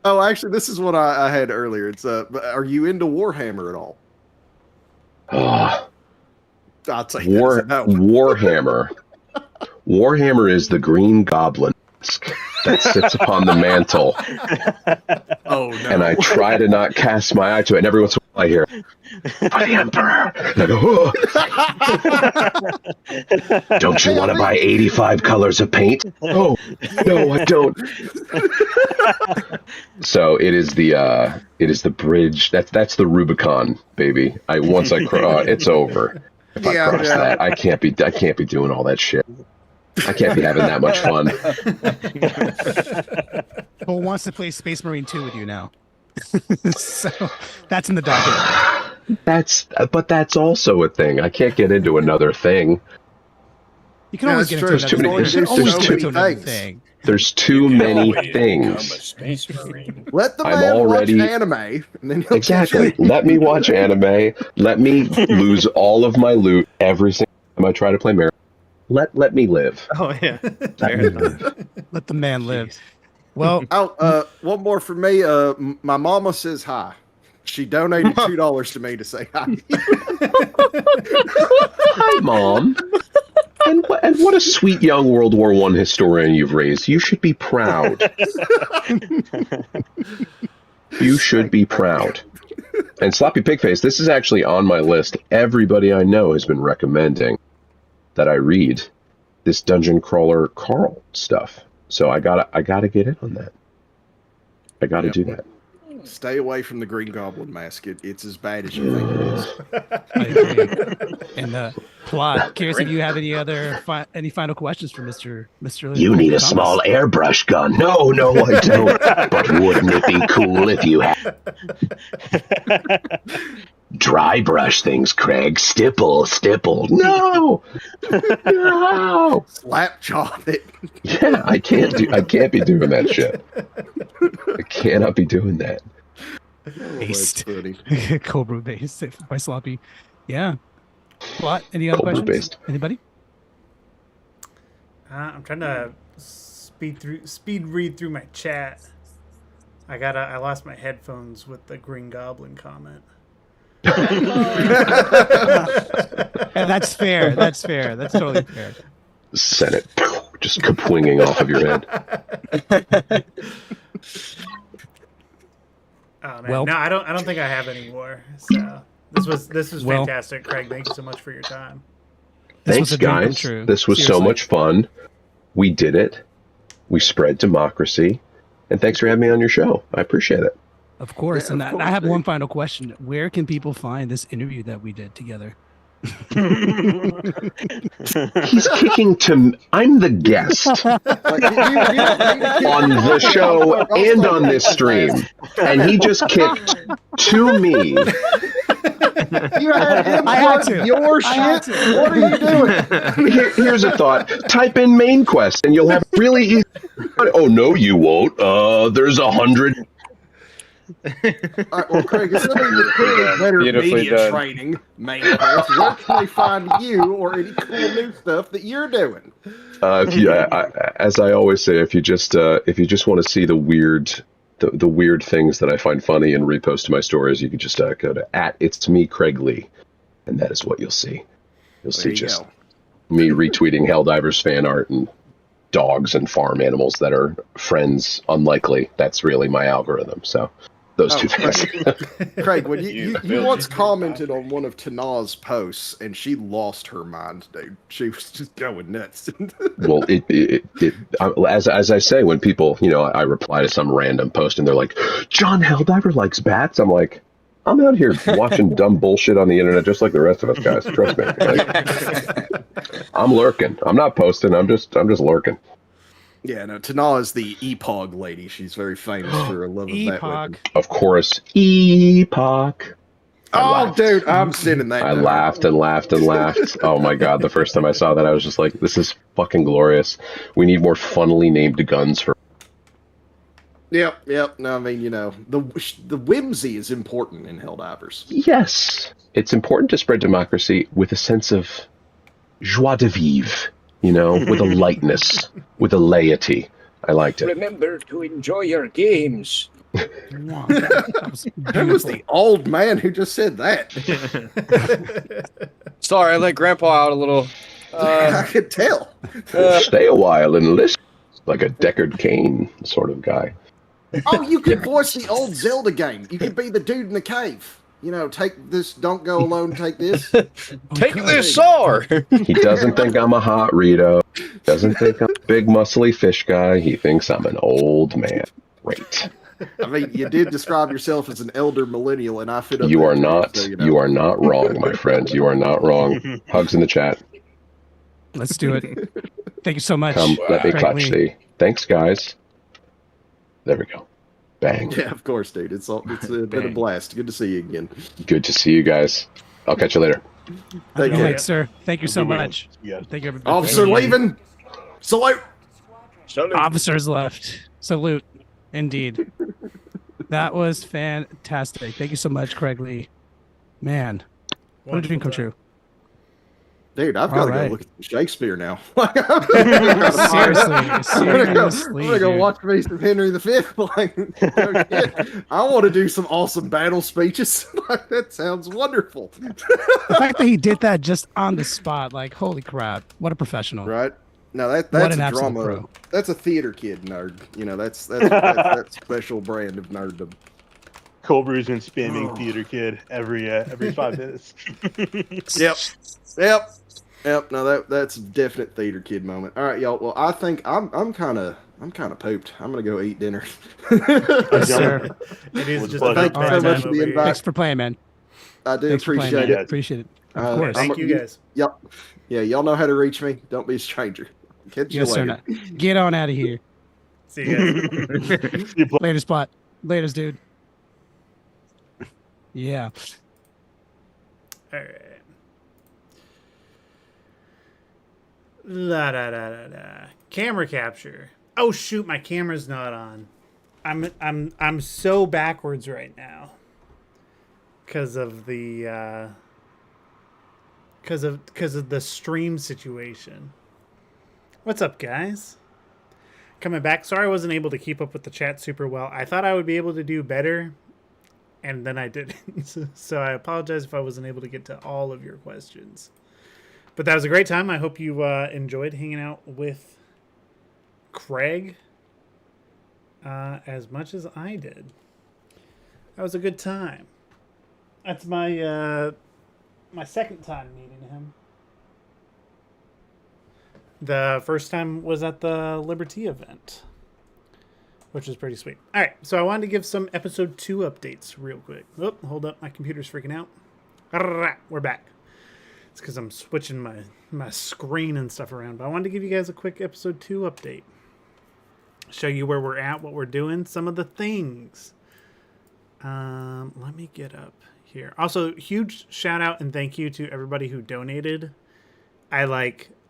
Oh, actually, this is what I had earlier. It's are you into Warhammer at all? I'll take that. Warhammer. Warhammer is the Green Goblin. that sits upon the mantle. Oh no! And I try to not cast my eye to it, and every once in a while I hear, "For the Emperor!" And I go, "Oh." Don't you want to buy 85 colors of paint? Oh, no, I don't. So it is the bridge. That's the Rubicon, baby. Once I cross, it's over. If I cross that, I can't be doing all that shit. I can't be having that much fun. Cole wants to play Space Marine 2 with you now. So that's in the docket. But that's also a thing. I can't get into another thing. You can always get into another thing. There's too many things. Let the man watch anime, and then he'll exactly. Let me watch anime. Let me lose all of my loot every single time I try to play Mario. Let me live. Oh yeah. Let the man live. Well, one more for me. My mama says hi. She donated $2 to me to say hi. Hi, Mom. And what a sweet young World War I historian you've raised. You should be proud. You should be proud. And Sloppy Pigface, this is actually on my list. Everybody I know has been recommending that I read this Dungeon Crawler Carl stuff. So I gotta get in on that. I gotta do that. Stay away from the Green Goblin mask. It's as bad as you think it is. I agree. And Plot, curious if you have any final questions for Mr. You need a small airbrush gun. No, I don't. But wouldn't it be cool if you had dry brush things, Craig? Stipple. No. Slap chop it. Yeah, I can't be doing that shit. I cannot be doing that. Based. Cobra based by Sloppy. Yeah. What? Any other questions? Based. Anybody? I'm trying to speed read through my chat. I lost my headphones with the Green Goblin comment. That's fair. That's totally fair. Send it just kapwinging off of your head. Oh man, well, no, I don't think I have any more. So this was fantastic, Craig. Thank you so much for your time. Thanks, guys. This was so much fun. We did it. We spread democracy, and thanks for having me on your show. I appreciate it. Of course, and I have one final question. Where can people find this interview that we did together? He's kicking to... I'm the guest on the show and on this stream, and he just kicked to me. You had him your shit? What are you doing? Here's a thought. Type in Mainquest, and you'll have really easy... Oh, no, you won't. There's 100... All right, well, Craig, assuming you're clearly better media training, where can they find you or any cool new stuff that you're doing? As I always say, if you just want to see the weird things that I find funny and repost to my stories, you can just go to @It'sMeCraigLee, and that is what you'll see. You'll see just me retweeting Helldivers fan art and dogs and farm animals that are friends unlikely. That's really my algorithm. So those two things. Craig, when you once commented on one of Tana's posts, and she lost her mind, dude. She was just going nuts. Well, as I say, when people, I reply to some random post and they're like, John Helldiver likes bats. I'm like, I'm out here watching dumb bullshit on the internet just like the rest of us guys. Trust me. I'm lurking. I'm not posting. I'm just lurking. Yeah, no, Tana is the Epoch lady. She's very famous for her love of that weapon. Of course, Epoch. Dude, I'm sending that. I laughed and laughed and laughed. Oh my god, the first time I saw that, I was just like, this is fucking glorious. We need more funnily named guns for... Yep. No, I mean, the whimsy is important in Helldivers. Yes. It's important to spread democracy with a sense of joie de vivre. With a lightness, with a laity. I liked it. Remember to enjoy your games. Who was the old man who just said that? Sorry, I let Grandpa out a little. I could tell. Stay a while and listen. like a Deckard Cain sort of guy. Oh, you could voice the old Zelda game. You could be the dude in the cave. You know, take this, don't go alone, take this. Take this sword! He doesn't think I'm a hot Rito. Doesn't think I'm a big muscly fish guy. He thinks I'm an old man. Great. I mean, you did describe yourself as an elder millennial, and I fit up. You are too, not. so, you know. You are not wrong, my friend. You are not wrong. Hugs in the chat. Let's do it. Thank you so much. Come, let me Craig clutch Lee. thee. Thanks, guys. There we go. Bang. Yeah, of course, dude. It's been a blast. Good to see you again. Good to see you guys. I'll catch you later. Thank All you. right, sir. Thank you so Good one. much. Yeah. Thank you, everybody. Officer leaving. Salute. Officers left. Salute. Indeed. That was fantastic. Thank you so much, Craig Lee. Man, what a dream come true. Dude, I've got All to right. go look at Shakespeare now. Seriously, I'm seriously, gonna go dude. watch me some Henry V. I want to do some awesome battle speeches. That sounds wonderful. The fact that he did that just on the spot, like, holy crap, what a professional. Right? No, What that's an a absolute drama. pro. That's a theater kid nerd. You know, that's that special brand of nerddom. Cold-Brew's been spamming Theater Kid every 5 minutes. Yep. No, that's a definite theater kid moment. All right, y'all. Well, I think I'm kind of pooped. I'm gonna go eat dinner. Yes, sir. It is Was just pleasure. about Thank you so bedtime much for over the here. invite. Thanks for playing, man. I do Thanks for playing, appreciate man. it. Appreciate it. Of course. Thank you guys. Yep. Yeah, y'all know how to reach me. Don't be a stranger. Catch you Yes, sir. later. Get on out of here. See you guys. Later, Spot. Later, dude. Yeah. All right. La da da da da. Camera capture. Oh shoot, my camera's not on. I'm so backwards right now. Because of the because of the stream situation. What's up, guys? Coming back. Sorry I wasn't able to keep up with the chat super well. I thought I would be able to do better, and then I didn't. So I apologize if I wasn't able to get to all of your questions. But that was a great time. I hope you enjoyed hanging out with Craig as much as I did. That was a good time. That's my my second time meeting him. The first time was at the Liberty event, which was pretty sweet. All right, so I wanted to give some episode 2 updates real quick. Oh, hold up, my computer's freaking out. We're back. It's because I'm switching my screen and stuff around. But I wanted to give you guys a quick episode 2 update. Show you where we're at, what we're doing, some of the things. Let me get up here. Also, huge shout out and thank you to everybody who donated.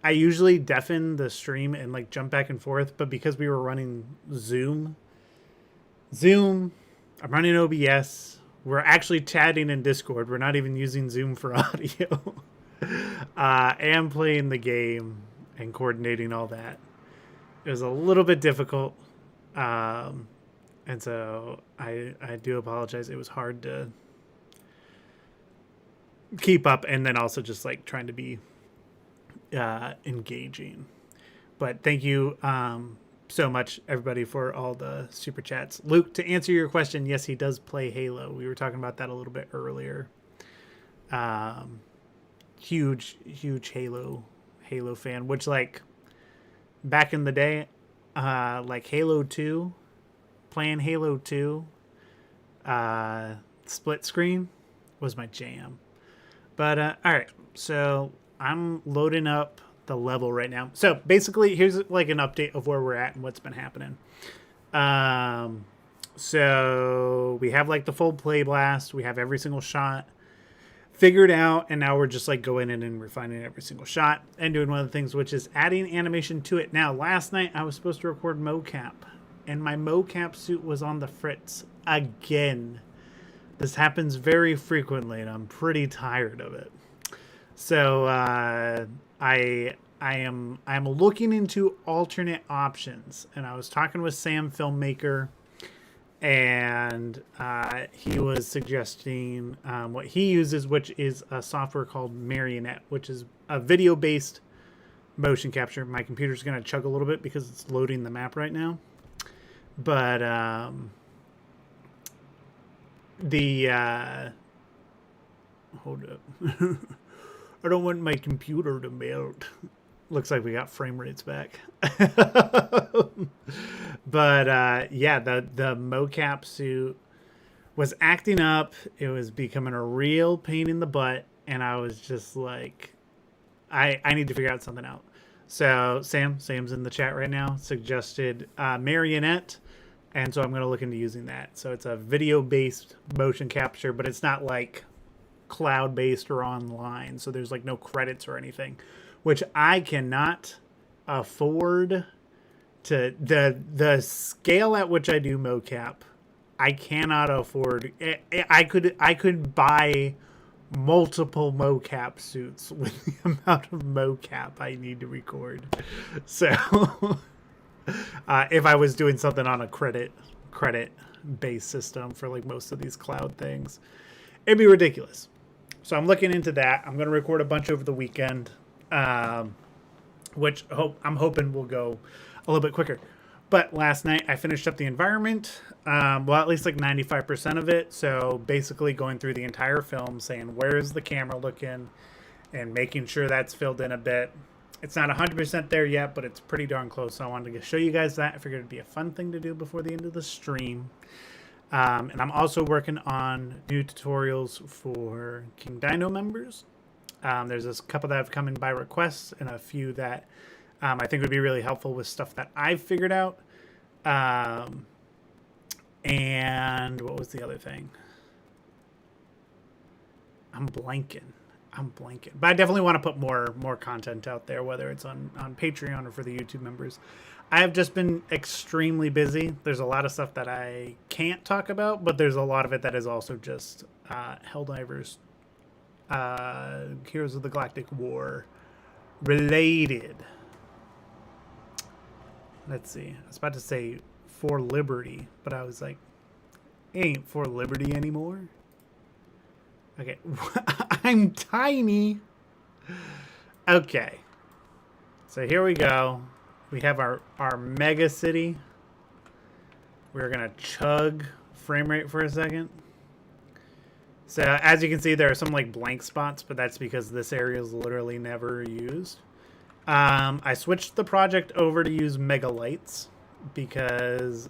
I usually deafen the stream and like jump back and forth, but because we were running Zoom, I'm running OBS. We're actually chatting in Discord. We're not even using Zoom for audio. And playing the game and coordinating all that. It was a little bit difficult. And so I do apologize. It was hard to keep up and then also just like trying to be engaging. But thank you so much, everybody, for all the super chats. Luke, to answer your question, yes, he does play Halo. We were talking about that a little bit earlier. Huge Halo fan, which like back in the day, like Halo 2, playing Halo 2 split screen was my jam. But all right, so I'm loading up the level right now. So basically, here's like an update of where we're at and what's been happening. So we have like the full play blast. We have every single shot figured out, and now we're just like going in and refining every single shot and doing one of the things, which is adding animation to it. Now, last night I was supposed to record mocap, and my mocap suit was on the fritz again. This happens very frequently, and I'm pretty tired of it. So I am looking into alternate options, and I was talking with Sam Filmmaker, and he was suggesting what he uses, which is a software called Marionette, which is a video-based motion capture. My computer's going to chug a little bit because it's loading the map right now. But hold up. I don't want my computer to melt. Looks like we got frame rates back. But yeah, the mocap suit was acting up. It was becoming a real pain in the butt, and I was just like, I need to figure out something out. So Sam's in the chat right now, suggested Marionette, and so I'm going to look into using that. So it's a video-based motion capture, but it's not like cloud-based or online, so there's like no credits or anything, which I cannot afford to. The scale at which I do mocap, I cannot afford. I could buy multiple mocap suits with the amount of mocap I need to record. So if I was doing something on a credit based system for like most of these cloud things, it'd be ridiculous. So I'm looking into that. I'm going to record a bunch over the weekend, which I'm hoping will go a little bit quicker. But last night I finished up the environment, well, at least like 95% of it. So basically going through the entire film, saying where's the camera looking and making sure that's filled in a bit. It's not 100% there yet, but it's pretty darn close. So I wanted to show you guys that. I figured it'd be a fun thing to do before the end of the stream. And I'm also working on new tutorials for King Dino members. There's a couple that have come in by request and a few that I think would be really helpful with stuff that I've figured out. And what was the other thing? I'm blanking. But I definitely want to put more content out there, whether it's on Patreon or for the YouTube members. I have just been extremely busy. There's a lot of stuff that I can't talk about, but there's a lot of it that is also just Helldivers, Heroes of the Galactic War related. Let's see. I was about to say For Liberty, but I was like, it ain't For Liberty anymore. Okay. I'm tiny. Okay. So here we go. We have our mega city. We're going to chug frame rate for a second. So as you can see, there are some like blank spots, but that's because this area is literally never used. I switched the project over to use megalights because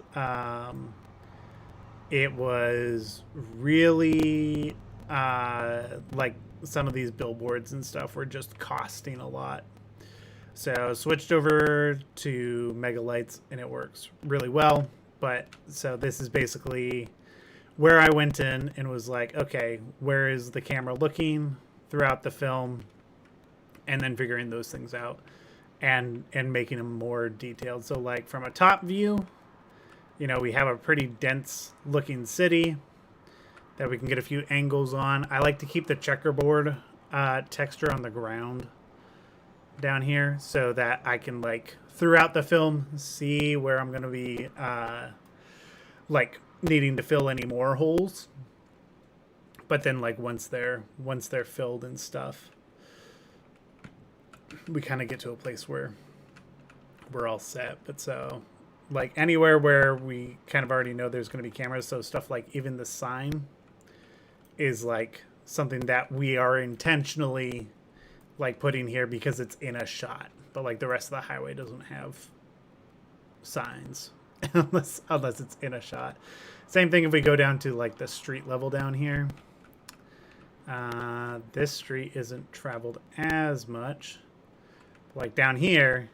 it was really like some of these billboards and stuff were just costing a lot. So switched over to megalights and it works really well. But so this is basically where I went in and was like, okay, where is the camera looking throughout the film? And then figuring those things out and making them more detailed. So like from a top view, you know, we have a pretty dense looking city that we can get a few angles on. I like to keep the checkerboard texture on the ground down here so that I can like throughout the film see where I'm going to be like needing to fill any more holes. But then like once they're filled and stuff, we kind of get to a place where we're all set. But so like anywhere where we kind of already know there's going to be cameras, so stuff like even the sign is like something that we are intentionally like putting here because it's in a shot, but like the rest of the highway doesn't have signs unless it's in a shot. Same thing if we go down to like the street level down here. This street isn't traveled as much. Like down here,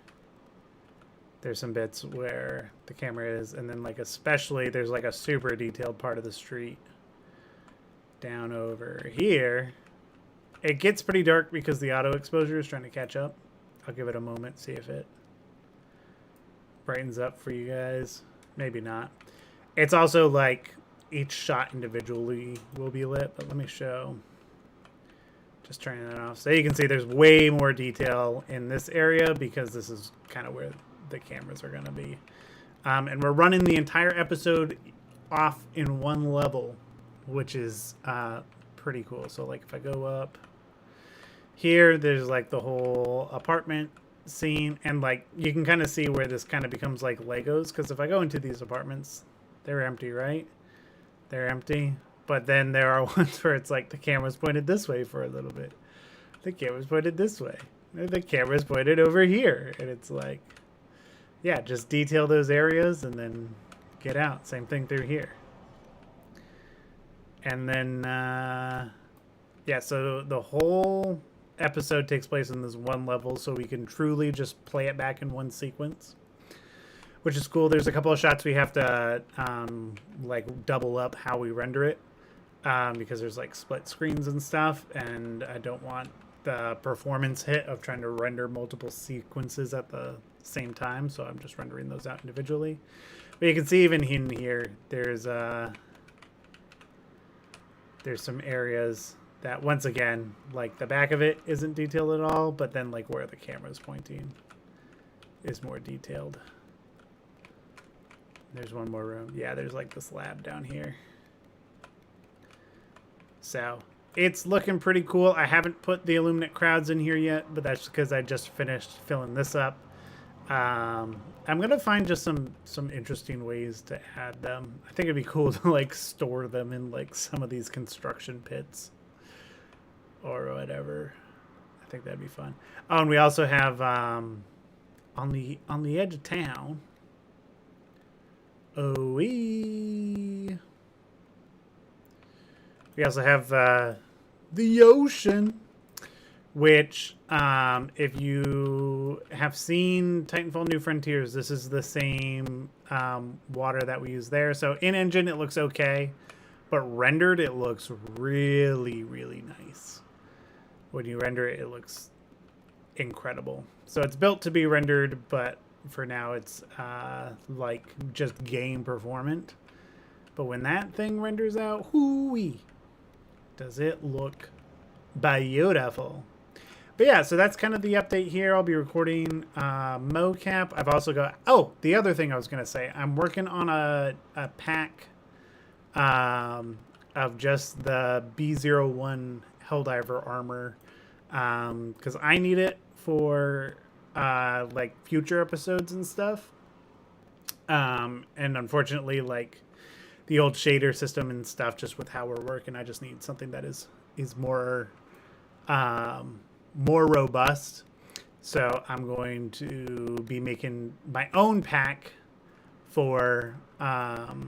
there's some bits where the camera is, and then like especially there's like a super detailed part of the street down over here. It gets pretty dark because the auto exposure is trying to catch up. I'll give it a moment, see if it brightens up for you guys. Maybe not. It's also like each shot individually will be lit, but let me show. Just turning that off. So you can see there's way more detail in this area because this is kind of where the cameras are going to be. And we're running the entire episode off in one level, which is pretty cool. So like if I go up here, there's like the whole apartment scene, and like you can kind of see where this kind of becomes like Legos, because if I go into these apartments, they're empty, right? They're empty, but then there are ones where it's like the camera's pointed this way for a little bit, the camera's pointed this way, the camera's pointed over here, and it's like, yeah, just detail those areas and then get out. Same thing through here. And then yeah, so the whole episode takes place in this one level, so we can truly just play it back in one sequence, which is cool. There's a couple of shots we have to like double up how we render it, because there's like split screens and stuff, and I don't want the performance hit of trying to render multiple sequences at the same time, so I'm just rendering those out individually. But you can see even in here there's some areas that, once again, like the back of it isn't detailed at all, but then like where the camera's pointing is more detailed. There's one more room. Yeah, there's like this lab down here. So it's looking pretty cool. I haven't put the Illuminate crowds in here yet, but that's because I just finished filling this up. I'm gonna find just some interesting ways to add them. I think it'd be cool to like store them in like some of these construction pits or whatever. I think that'd be fun. Oh, and we also have on the edge of town. Oh, we also have the ocean, which if you have seen Titanfall New Frontiers, this is the same water that we use there. So in engine it looks okay, but rendered it looks really, really nice. When you render it, it looks incredible. So it's built to be rendered, but for now it's like just game performant. But when that thing renders out, hoo-wee, does it look beautiful. But yeah, so that's kind of the update here. I'll be recording mocap. I've also got, oh, the other thing I was going to say, I'm working on a pack of just the B01 Helldiver armor, because I need it for like future episodes and stuff. And unfortunately, like the old shader system and stuff, just with how we're working, I just need something that is more more robust. So I'm going to be making my own pack for the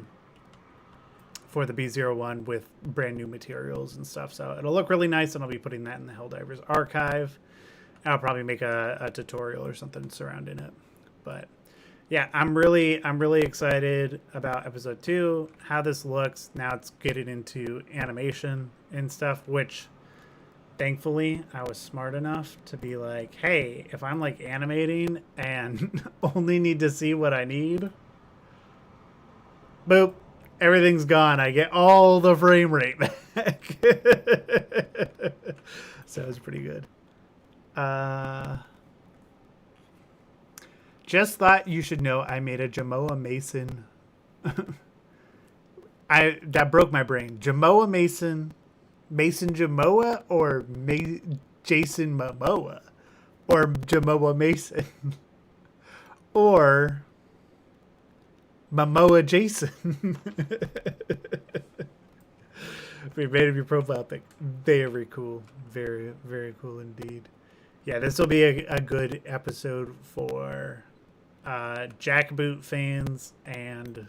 B01 with brand new materials and stuff. So it'll look really nice, and I'll be putting that in the Helldivers archive. I'll probably make a tutorial or something surrounding it. But yeah, I'm really excited about episode 2, how this looks. Now it's getting into animation and stuff, which thankfully I was smart enough to be like, hey, if I'm like animating and only need to see what I need, boop, everything's gone. I get all the frame rate back. So it's pretty good. Just thought you should know I made a Jamoa Mason. That broke my brain. Jamoa Mason, Mason Jamoa, or Jason Momoa, or Jamoa Mason, or Momoa Jason. We made your profile pic. Very cool. Very, very cool indeed. Yeah, this will be a good episode for Jackboot fans and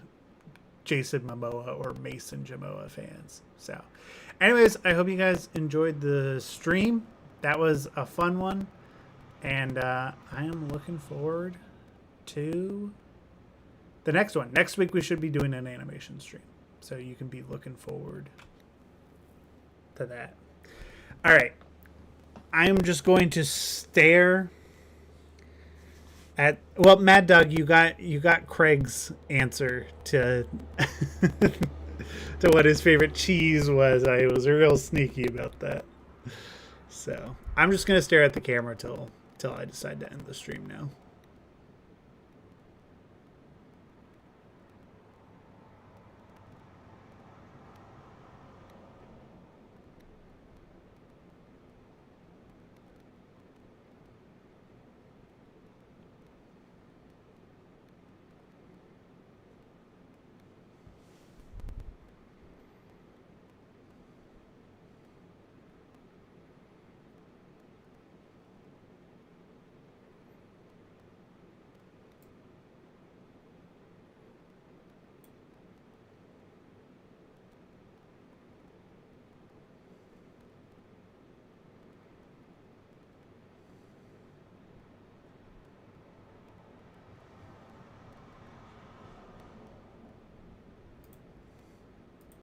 Jason Momoa or Mason Jamoa fans. So anyways, I hope you guys enjoyed the stream. That was a fun one, and I am looking forward to the next one. Next week we should be doing an animation stream, so you can be looking forward to that. All right, I'm just going to stare at, well, Mad Dog, you got Craig's answer to to what his favorite cheese was. I was real sneaky about that. So I'm just gonna stare at the camera till I decide to end the stream now.